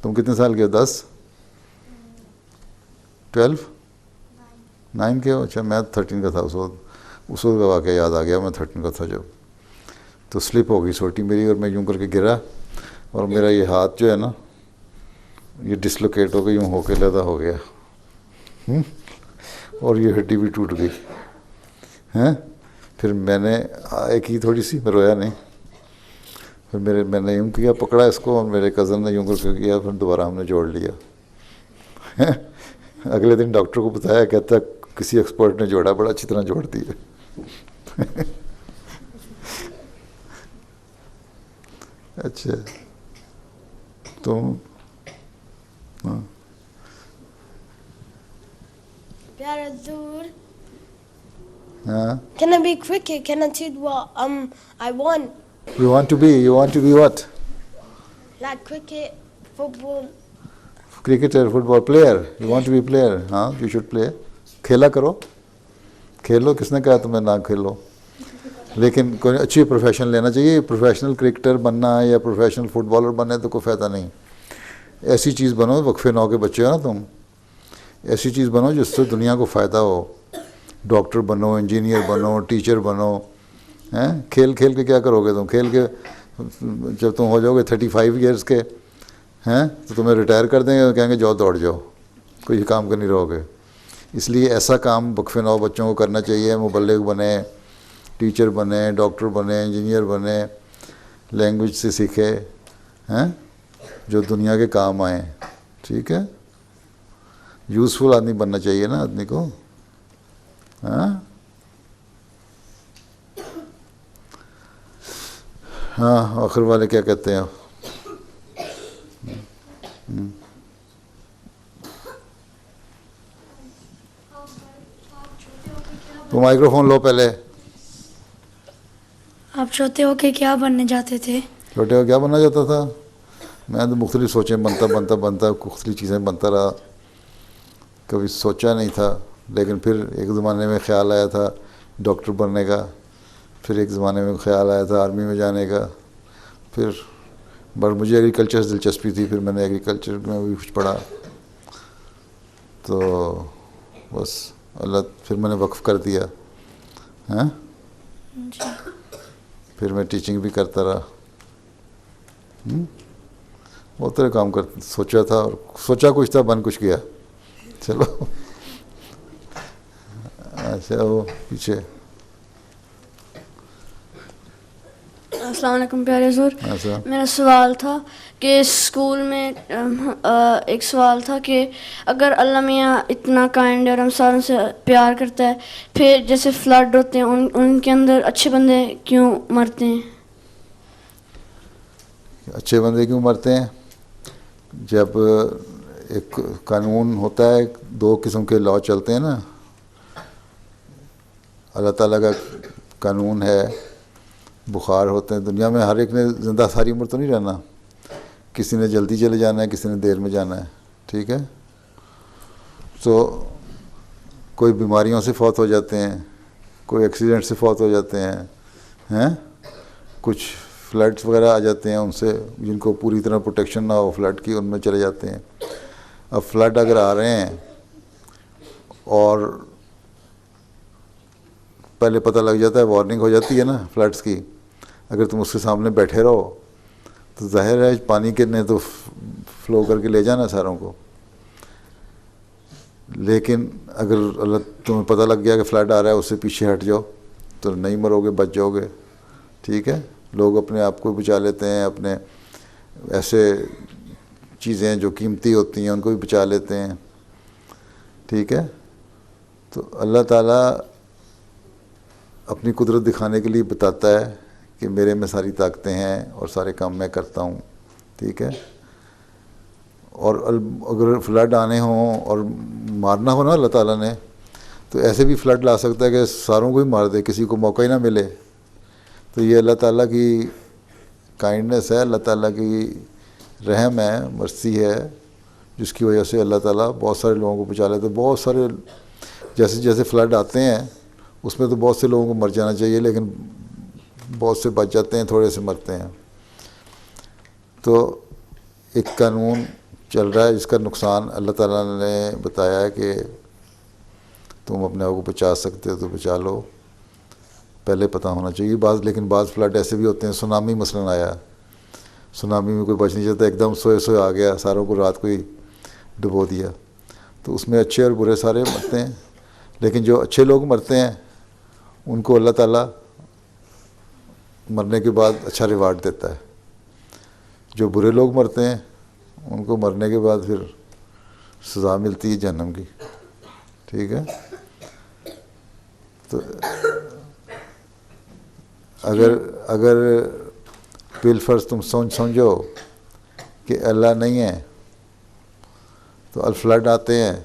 تم کتنے سال کے ہو؟ 10 12 9 کے ہو؟ اچھا میں 13 کا تھا اس وقت کا واقعہ یاد آ گیا. میں 13 کا تھا جب، تو سلپ ہو گئی سوٹی میری اور میں یوں کر کے گرا، اور میرا یہ ہاتھ جو ہے نا یہ ڈسلوکیٹ ہو کے یوں ہو کے لدا ہو گیا، اور یہ ہڈی بھی ٹوٹ گئی. پھر میں نے کی تھوڑی سی، میں رویا نہیں. پھر میں نے یوں کیا، پکڑا اس کو، اور میرے کزن نے یوں کر کے کیا، پھر دوبارہ ہم نے جوڑ لیا. اگلے دن ڈاکٹر کو بتایا، کہتا کسی ایکسپرٹ نے جوڑا، بڑا اچھی طرح جوڑ دیا. اچھا تم پیارا حضور. ہاں. Can I be cricket? Can I see what I want? You want to be what? Like cricket, football. Cricketer, football player. You want to be player? ہاں you should play. کھیلا کرو، کھیلو، کس نے کہا تمہیں نہ کھیلو، لیکن کوئی اچھی پروفیشن لینا چاہیے. پروفیشنل کرکٹر بننا ہے یا پروفیشنل فٹ بالر بننا ہے تو کوئی فائدہ نہیں. ایسی چیز بنو، وقفے 9 کے بچے ہو نا تم، ایسی چیز بنو جس سے دنیا کو فائدہ ہو. ڈاکٹر بنو، انجینئر بنو، ٹیچر بنو. کھیل کے کیا کرو گے تم؟ کھیل کے جب تم ہو جاؤ گے 35 ایئرس کے تو تمہیں ریٹائر کر دیں گے، کہیں گے جاؤ دوڑ جاؤ، کوئی کام کر نہیں رہو گے. اس لیے ایسا کام وقفے 9 بچوں کو کرنا چاہیے. مبلغ بنے، ٹیچر بنے، ڈاکٹر بنے، انجینئر بنے، لینگویج سے سیکھے، جو دنیا کے کام آئیں. ٹھیک ہے، یوزفل آدمی بننا چاہیے نا آدمی کو. ہاں آخر والے کیا کہتے ہیں؟ تو مائکرو فون لو پہلے. آپ چھوٹے ہو کے کیا بننے جاتے تھے؟ چھوٹے ہو کیا بننا چاہتا تھا؟ میں تو مختلف سوچیں بنتا مختلف چیزیں بنتا رہا. کبھی سوچا نہیں تھا، لیکن پھر ایک زمانے میں خیال آیا تھا ڈاکٹر بننے کا، پھر ایک زمانے میں خیال آیا تھا آرمی میں جانے کا، پھر مجھے ایگریکلچر سے دلچسپی تھی، پھر میں نے ایگریکلچر میں بھی کچھ پڑھا. تو بس اللہ، پھر میں نے وقف کر دیا. پھر میں ٹیچنگ بھی کرتا رہا. بہت طرح کام سوچا تھا، اور سوچا کچھ تھا، بن کچھ گیا. چلو اچھا وہ پیچھے. السلام علیکم پیارے حضور. میرا سوال تھا کہ اسکول میں ایک سوال تھا کہ اگر اللہ میاں اتنا کائنڈ ہے اور ہم ساروں سے پیار کرتا ہے، پھر جیسے فلڈ ہوتے ہیں ان کے اندر اچھے بندے کیوں مرتے ہیں؟ اچھے بندے کیوں مرتے ہیں؟ جب ایک قانون ہوتا ہے، 2 قسم کے لا چلتے ہیں نا، اللہ تعالیٰ کا قانون ہے. بخار ہوتے ہیں دنیا میں, ہر ایک نے زندہ ساری عمر تو نہیں رہنا, کسی نے جلدی چلے جانا ہے, کسی نے دیر میں جانا ہے. ٹھیک ہے, تو کوئی بیماریوں سے فوت ہو جاتے ہیں, کوئی ایکسیڈنٹ سے فوت ہو جاتے ہیں, کچھ فلڈس وغیرہ آ جاتے ہیں, ان سے جن کو پوری طرح پروٹیکشن نہ ہو فلڈ کی, ان میں چلے جاتے ہیں. اب فلڈ اگر آ رہے ہیں اور پہلے پتہ لگ جاتا ہے, وارننگ ہو جاتی ہے نا فلڈس کی, اگر تم اس کے سامنے بیٹھے رہو تو ظاہر ہے پانی کے نے تو فلو کر کے لے جانا ساروں کو. لیکن اگر اللہ تمہیں پتہ لگ گیا کہ فلڈ آ رہا ہے, اس سے پیچھے ہٹ جاؤ تو نہیں مرو گے, بچ جاؤ گے. ٹھیک ہے, لوگ اپنے آپ کو بچا لیتے ہیں, اپنے ایسے چیزیں جو قیمتی ہوتی ہیں ان کو بھی بچا لیتے ہیں. ٹھیک ہے, تو اللہ تعالیٰ اپنی قدرت دکھانے کے لیے بتاتا ہے کہ میرے میں ساری طاقتیں ہیں اور سارے کام میں کرتا ہوں. ٹھیک ہے, اور اگر فلڈ آنے ہوں اور مارنا ہو نا اللہ تعالیٰ نے, تو ایسے بھی فلڈ لا سکتا ہے کہ ساروں کو ہی مار دے, کسی کو موقع ہی نہ ملے. تو یہ اللہ تعالیٰ کی کائنڈنس ہے, اللہ تعالیٰ کی رحم ہے, مرسی ہے, جس کی وجہ سے اللہ تعالیٰ بہت سارے لوگوں کو بچا لیتے. بہت سارے جیسے جیسے فلڈ آتے ہیں اس میں تو بہت سے لوگوں کو مر جانا چاہیے, لیکن بہت سے بچ جاتے ہیں, تھوڑے سے مرتے ہیں. تو ایک قانون چل رہا ہے جس کا نقصان اللہ تعالیٰ نے بتایا ہے کہ تم اپنے آپ کو بچا سکتے ہو تو بچا لو, پہلے پتہ ہونا چاہیے. لیکن بعض فلڈ ایسے بھی ہوتے ہیں, سونامی مثلاً آیا, سونامی میں کوئی بچ نہیں جاتا, ایک دم سوئے سوئے آ گیا, ساروں کو رات کو ہی ڈبو دیا. تو اس میں اچھے اور برے سارے مرتے ہیں, لیکن جو اچھے لوگ مرتے ہیں ان کو اللہ تعالیٰ مرنے کے بعد اچھا ریوارڈ دیتا ہے. جو برے لوگ مرتے ہیں ان کو مرنے کے بعد پھر سزا ملتی ہے جہنم کی. ٹھیک ہے, تو اگر بالفرض تم سمجھو کہ اللہ نہیں ہے تو الفلڈ آتے ہیں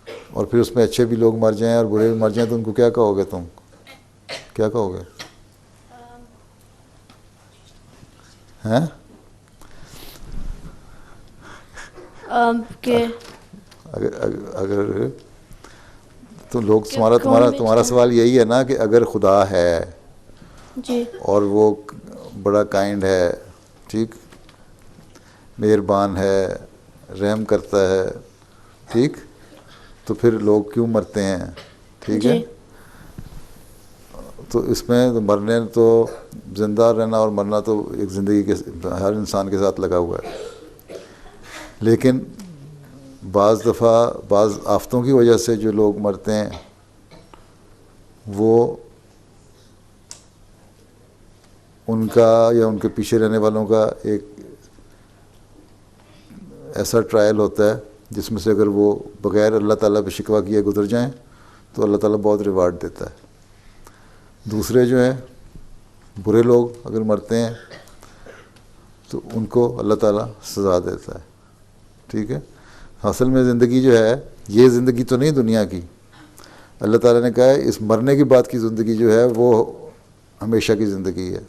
اور پھر اس میں اچھے بھی لوگ مر جائیں اور برے بھی مر جائیں, تو ان کو کیا کہو گے, تم کیا کہو گے؟ ہیں کہ اگر تو لوگ تمہارا سوال یہی ہے نا کہ اگر خدا ہے جی اور وہ بڑا کائنڈ ہے, ٹھیک, مہربان ہے, رحم کرتا ہے, ٹھیک, تو پھر لوگ کیوں مرتے ہیں؟ ٹھیک ہے, تو اس میں تو مرنے تو زندہ رہنا اور مرنا تو ایک زندگی کے ہر انسان کے ساتھ لگا ہوا ہے. لیکن بعض دفعہ بعض آفتوں کی وجہ سے جو لوگ مرتے ہیں وہ ان کا یا ان کے پیچھے رہنے والوں کا ایک ایسا ٹرائل ہوتا ہے جس میں سے اگر وہ بغیر اللہ تعالیٰ پہ شکوہ کیے گزر جائیں تو اللہ تعالیٰ بہت ریوارڈ دیتا ہے. دوسرے جو ہیں برے لوگ اگر مرتے ہیں تو ان کو اللہ تعالیٰ سزا دیتا ہے. ٹھیک ہے, اصل میں زندگی جو ہے یہ زندگی تو نہیں دنیا کی. اللہ تعالیٰ نے کہا ہے اس مرنے کے بعد کی زندگی جو ہے وہ ہمیشہ کی زندگی ہے.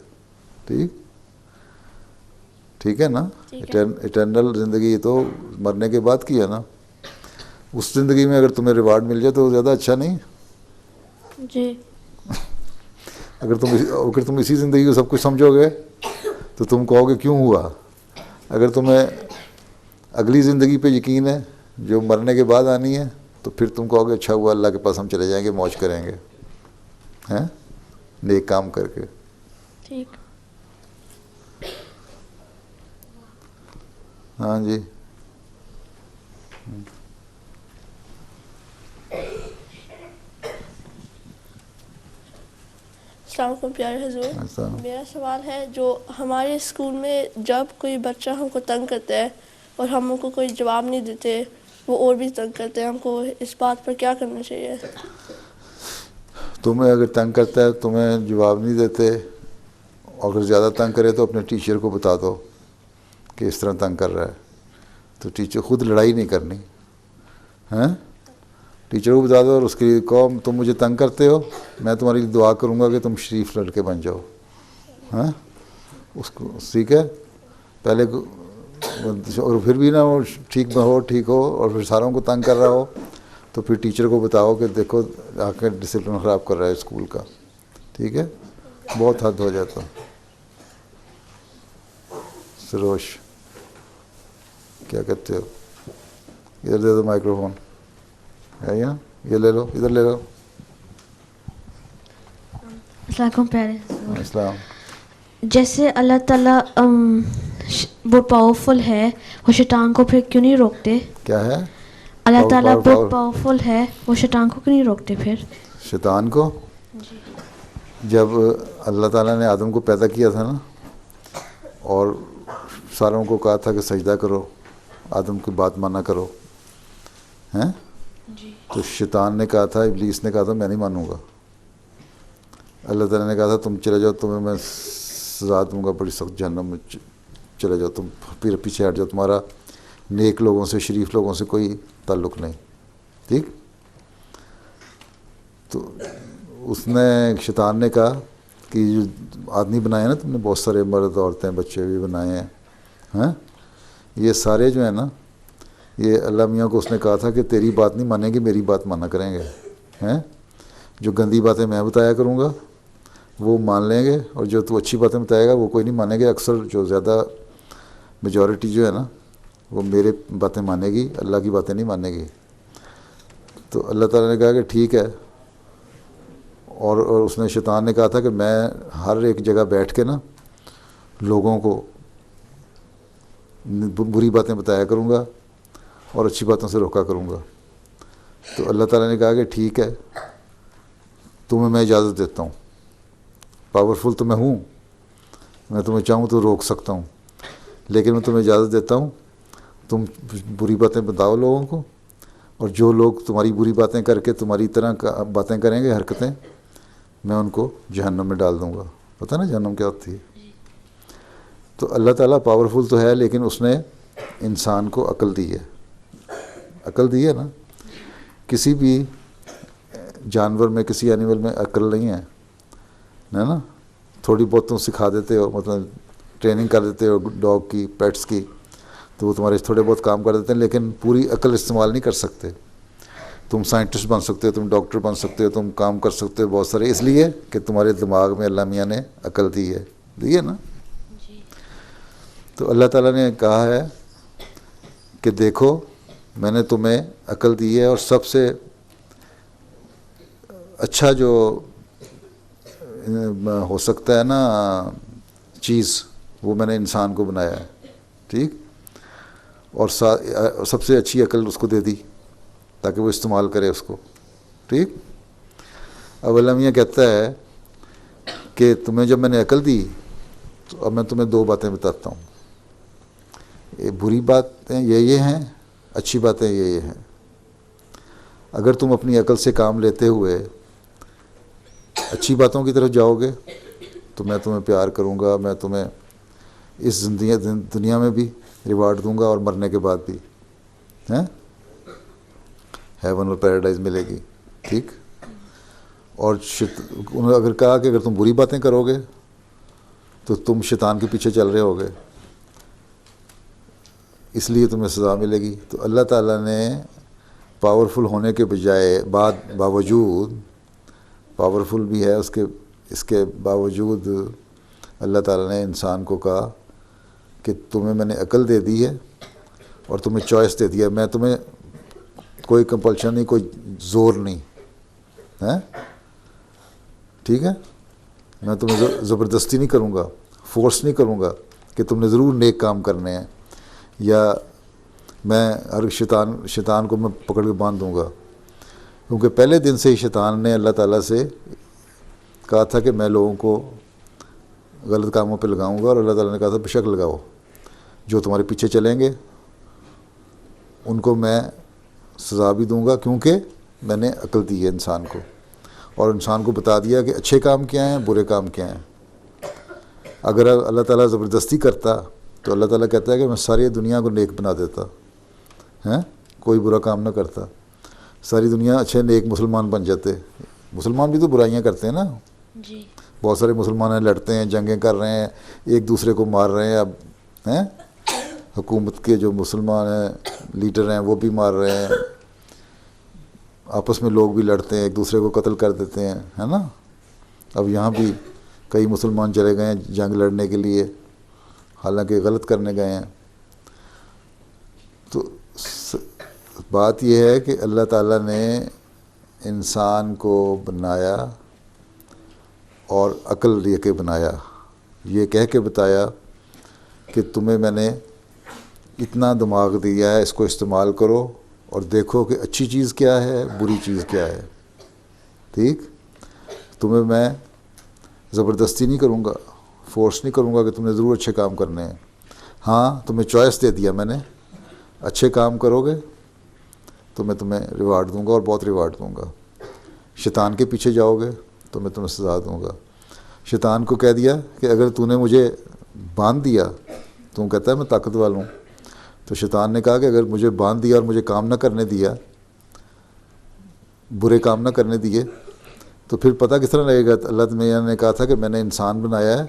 ٹھیک ہے نا, اٹرنل زندگی تو مرنے کے بعد کی ہے نا. اس زندگی میں اگر تمہیں ریوارڈ مل جائے تو زیادہ اچھا نہیں؟ جی اگر تم اسی زندگی کو سب کچھ سمجھو گے تو تم کہو گے کیوں ہوا. اگر تمہیں اگلی زندگی پہ یقین ہے جو مرنے کے بعد آنی ہے تو پھر تم کہو گے اچھا ہوا اللہ کے پاس ہم چلے جائیں گے, موج کریں گے, ہیں, نیک کام کر کے. ٹھیک. ہاں جی. السلام علیکم پیارے حضور. میرا سوال ہے جو ہمارے اسکول میں جب کوئی بچہ ہم کو تنگ کرتا ہے اور ہم ان کو کوئی جواب نہیں دیتے, وہ اور بھی تنگ کرتے ہیں, ہم کو اس بات پر کیا کرنا چاہیے؟ تمہیں اگر تنگ کرتا ہے تمہیں جواب نہیں دیتے, اور اگر زیادہ تنگ کرے تو اپنے ٹیچر کو بتا دو کہ اس طرح تنگ کر رہا ہے, تو ٹیچر خود لڑائی نہیں کرنی, ہیں, ٹیچر کو بتا دو اور اس کی قوم تم مجھے تنگ کرتے ہو، میں تمہارے لیے دعا کروں گا کہ تم شریف لڑکے بن جاؤ. ہاں اس کو ٹھیک ہے پہلے اور پھر بھی نہ وہ ٹھیک ہو اور پھر ساروں کو تنگ کر رہا ہو تو پھر ٹیچر کو بتاؤ کہ دیکھو آ کے ڈسپلن خراب کر رہا ہے اسکول کا. ٹھیک ہے بہت حد ہو جاتا. سروش کیا کہتے ہو؟ ادھر دے دو مائکرو فون ہے یہاں، یہ لے لو، ادھر لے لو. السلام علیکم پیارے. السلام. جیسے اللہ تعالیٰ وہ پاورفل ہے، وہ شیطان کو پھر کیوں نہیں روکتے؟ کیا ہے؟ اللہ تعالیٰ بہت پاورفل ہے، وہ شیطان کو کیوں نہیں روکتے پھر؟ شیطان کو جب اللہ تعالیٰ نے آدم کو پیدا کیا تھا نا اور ساروں کو کہا تھا کہ سجدہ کرو، آدم کی بات مانا کرو، ہیں تو شیطان نے کہا تھا، ابلیس نے کہا تھا میں نہیں مانوں گا. اللہ تعالیٰ نے کہا تھا تم چلے جاؤ، تمہیں میں سزا دوں گا بڑی سخت، جہنم میں چلے جاؤ، تم پھر پیچھے ہٹ جاؤ، تمہارا نیک لوگوں سے شریف لوگوں سے کوئی تعلق نہیں. ٹھیک. تو اس نے شیطان نے کہا کہ جو آدمی بنائے نا تم نے، بہت سارے مرد عورتیں بچے بھی بنائے ہیں، ہاں یہ سارے جو ہیں نا یہ اللہ میاں کو اس نے کہا تھا کہ تیری بات نہیں مانیں گے، میری بات مانا کریں گے. ہیں جو گندی باتیں میں بتایا کروں گا وہ مان لیں گے اور جو تو اچھی باتیں بتائے گا وہ کوئی نہیں مانے گے. اکثر جو زیادہ میجورٹی جو ہے نا وہ میرے باتیں مانے گی، اللہ کی باتیں نہیں مانے گی. تو اللہ تعالیٰ نے کہا کہ ٹھیک ہے. اور اس نے شیطان نے کہا تھا کہ میں ہر ایک جگہ بیٹھ کے نا لوگوں کو بری باتیں بتایا کروں گا اور اچھی باتوں سے روکا کروں گا. تو اللہ تعالیٰ نے کہا کہ ٹھیک ہے تمہیں میں اجازت دیتا ہوں، پاورفل تو میں ہوں، میں تمہیں چاہوں تو روک سکتا ہوں، لیکن میں تمہیں اجازت دیتا ہوں تم بری باتیں بتاؤ لوگوں کو، اور جو لوگ تمہاری بری باتیں کر کے تمہاری طرح باتیں کریں گے، حرکتیں، میں ان کو جہنم میں ڈال دوں گا. پتہ نا جہنم کیا ہوتی ہے. تو اللہ تعالیٰ پاورفل تو ہے لیکن اس نے انسان کو عقل دی ہے. عقل دی ہے نا. کسی بھی جانور میں کسی اینیمل میں عقل نہیں ہے نا. تھوڑی بہت تم سکھا دیتے ہو، مطلب ٹریننگ کر دیتے ہو ڈاگ کی، پیٹس کی، تو وہ تمہارے تھوڑے بہت کام کر دیتے ہیں لیکن پوری عقل استعمال نہیں کر سکتے. تم سائنٹسٹ بن سکتے ہو، تم ڈاکٹر بن سکتے ہو، تم کام کر سکتے ہو بہت سارے، اس لیے کہ تمہارے دماغ میں اللہ میاں نے عقل دی ہے نا. تو اللہ تعالیٰ نے کہا ہے کہ دیکھو میں نے تمہیں عقل دی ہے اور سب سے اچھا جو ہو سکتا ہے نا چیز وہ میں نے انسان کو بنایا ہے. ٹھیک. اور سب سے اچھی عقل اس کو دے دی تاکہ وہ استعمال کرے اس کو. ٹھیک. اب اللہ میاں کہتا ہے کہ تمہیں جب میں نے عقل دی تو اب میں تمہیں دو باتیں بتاتا ہوں. بری باتیں یہ ہیں، اچھی باتیں یہ ہیں. اگر تم اپنی عقل سے کام لیتے ہوئے اچھی باتوں کی طرف جاؤ گے تو میں تمہیں پیار کروں گا، میں تمہیں اس دنیا میں بھی ریوارڈ دوں گا اور مرنے کے بعد بھی ہیون اور پیراڈائز ملے گی. ٹھیک. اور انہوں نے اگر کہا کہ اگر تم بری باتیں کرو گے تو تم شیطان کے پیچھے چل رہے ہوگے، اس لیے تمہیں سزا ملے گی. تو اللہ تعالیٰ نے پاورفل ہونے کے بجائے باوجود پاورفل بھی ہے اس کے باوجود اللہ تعالیٰ نے انسان کو کہا کہ تمہیں میں نے عقل دے دی ہے اور تمہیں چوائس دے دیا. میں تمہیں کوئی کمپلشن نہیں، کوئی زور نہیں ہے. ٹھیک ہے. میں تمہیں زبردستی نہیں کروں گا، فورس نہیں کروں گا کہ تم نے ضرور نیک کام کرنے ہیں، یا میں ہر شیطان کو میں پکڑ کے باندھ دوں گا. کیونکہ پہلے دن سے ہی شیطان نے اللہ تعالیٰ سے کہا تھا کہ میں لوگوں کو غلط کاموں پہ لگاؤں گا، اور اللہ تعالیٰ نے کہا تھا بے شک لگاؤ، جو تمہارے پیچھے چلیں گے ان کو میں سزا بھی دوں گا، کیونکہ میں نے عقل دی ہے انسان کو اور انسان کو بتا دیا کہ اچھے کام کیا ہیں، برے کام کیا ہیں. اگر اللہ تعالیٰ زبردستی کرتا تو اللہ تعالیٰ کہتا ہے کہ میں ساری دنیا کو نیک بنا دیتا، کوئی برا کام نہ کرتا. ساری دنیا اچھے نیک مسلمان بن جاتے. مسلمان بھی تو برائیاں کرتے ہیں نا جی. بہت سارے مسلمان ہیں, لڑتے ہیں, جنگیں کر رہے ہیں, ایک دوسرے کو مار رہے ہیں. اب ہیں حکومت کے جو مسلمان ہیں لیڈر ہیں وہ بھی مار رہے ہیں, آپس میں لوگ بھی لڑتے ہیں, ایک دوسرے کو قتل کر دیتے ہیں, ہے نا. اب یہاں بھی کئی مسلمان چلے گئے ہیں جنگ لڑنے کے لیے, حالانکہ غلط کرنے گئے ہیں. تو بات یہ ہے کہ اللہ تعالیٰ نے انسان کو بنایا اور عقل دے کے بنایا, یہ کہہ کے بتایا کہ تمہیں میں نے اتنا دماغ دیا ہے, اس کو استعمال کرو اور دیکھو کہ اچھی چیز کیا ہے, بری چیز کیا ہے. ٹھیک, تمہیں میں زبردستی نہیں کروں گا, فورس نہیں کروں گا کہ تم نے ضرور اچھے کام کرنے ہیں. ہاں تمہیں چوائس دے دیا میں نے, اچھے کام کرو گے تو میں تمہیں ریوارڈ دوں گا اور بہت ریوارڈ دوں گا. شیطان کے پیچھے جاؤ گے تو میں تمہیں سزا دوں گا. شیطان کو کہہ دیا کہ اگر تو نے مجھے باندھ دیا, تو کہتا ہے میں طاقت والا ہوں, تو شیطان نے کہا کہ اگر مجھے باندھ دیا اور مجھے کام نہ کرنے دیا, برے کام نہ کرنے دیے, تو پھر پتہ کس طرح لگے گا. اللہ تعالیٰ نے کہا تھا کہ میں نے انسان بنایا ہے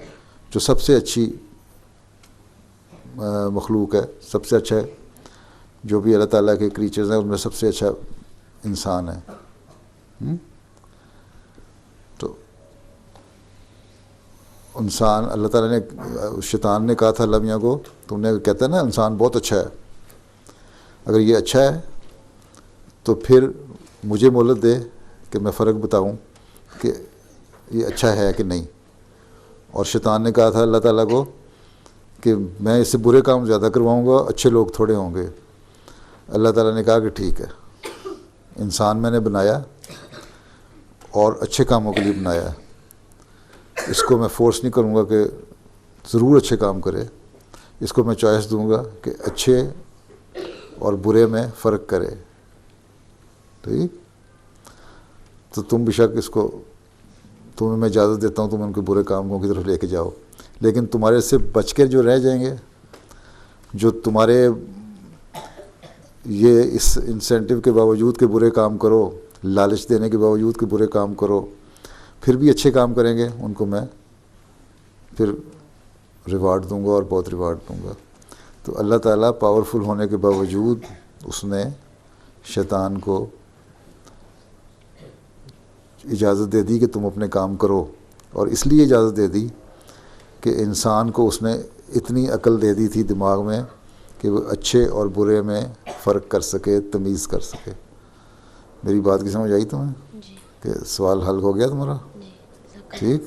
جو سب سے اچھی مخلوق ہے, سب سے اچھا ہے, جو بھی اللہ تعالیٰ کے کریچرز ہیں ان میں سب سے اچھا انسان ہے. تو انسان, اللہ تعالیٰ نے, شیطان نے کہا تھا اللہ میاں کو, تم نے کہتا ہے نا انسان بہت اچھا ہے, اگر یہ اچھا ہے تو پھر مجھے مہلت دے کہ میں فرق بتاؤں کہ یہ اچھا ہے کہ نہیں. اور شیطان نے کہا تھا اللہ تعالیٰ کو کہ میں اس سے برے کام زیادہ کرواؤں گا, اچھے لوگ تھوڑے ہوں گے. اللہ تعالیٰ نے کہا کہ ٹھیک ہے, انسان میں نے بنایا اور اچھے کاموں کے لیے بنایا, اس کو میں فورس نہیں کروں گا کہ ضرور اچھے کام کرے, اس کو میں چوائس دوں گا کہ اچھے اور برے میں فرق کرے. ٹھیک, تو تم بے شک اس کو, تمہیں میں اجازت دیتا ہوں تم ان کے برے کاموں کی طرف لے کے جاؤ, لیکن تمہارے سے بچ کے جو رہ جائیں گے, جو تمہارے یہ اس انسینٹیو کے باوجود کہ برے کام کرو, لالچ دینے کے باوجود کہ برے کام کرو, پھر بھی اچھے کام کریں گے, ان کو میں پھر ریوارڈ دوں گا اور بہت ریوارڈ دوں گا. تو اللہ تعالیٰ پاورفل ہونے کے باوجود اس نے شیطان کو اجازت دے دی کہ تم اپنے کام کرو, اور اس لیے اجازت دے دی کہ انسان کو اس نے اتنی عقل دے دی تھی دماغ میں کہ وہ اچھے اور برے میں فرق کر سکے, تمیز کر سکے. میری بات کی سمجھ آئی تمہیں کہ سوال حل ہو گیا تمہارا؟ ٹھیک,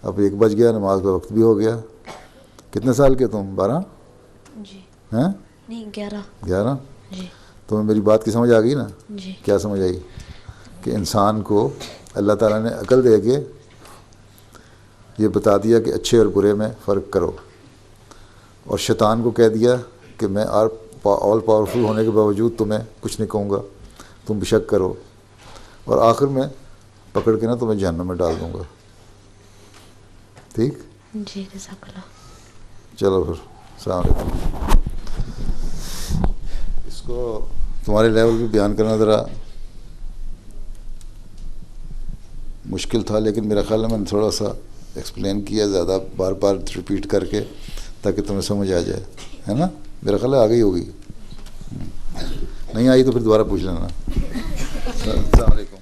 اب 1 بج گیا, نماز کا وقت بھی ہو گیا. کتنے سال کے تم؟ 12 جی. ہیں؟ نہیں 11. 11. جی. تمہیں میری بات کی سمجھ آ گئی نا؟ جی. کیا سمجھ آئی؟ کہ انسان کو اللہ تعالیٰ نے عقل دے کے یہ بتا دیا کہ اچھے اور برے میں فرق کرو, اور شیطان کو کہہ دیا کہ میں آل پاورفل ہونے کے باوجود تمہیں کچھ نہیں کہوں گا, تم بے شک کرو, اور آخر میں پکڑ کے نا تمہیں جہنم میں ڈال دوں گا. ٹھیک جی, جزاک اللہ. چلو پھر السلام علیکم. اس کو تمہارے لیول پہ بیان کرنا ذرا مشکل تھا, لیکن میرا خیال ہے میں نے تھوڑا سا ایکسپلین کیا, زیادہ بار بار ریپیٹ کر کے, تاکہ تمہیں سمجھ آ جائے, ہے نا. میرا خیال ہے آ گئی ہوگی, نہیں آئی تو پھر دوبارہ پوچھ لینا. السلام علیکم.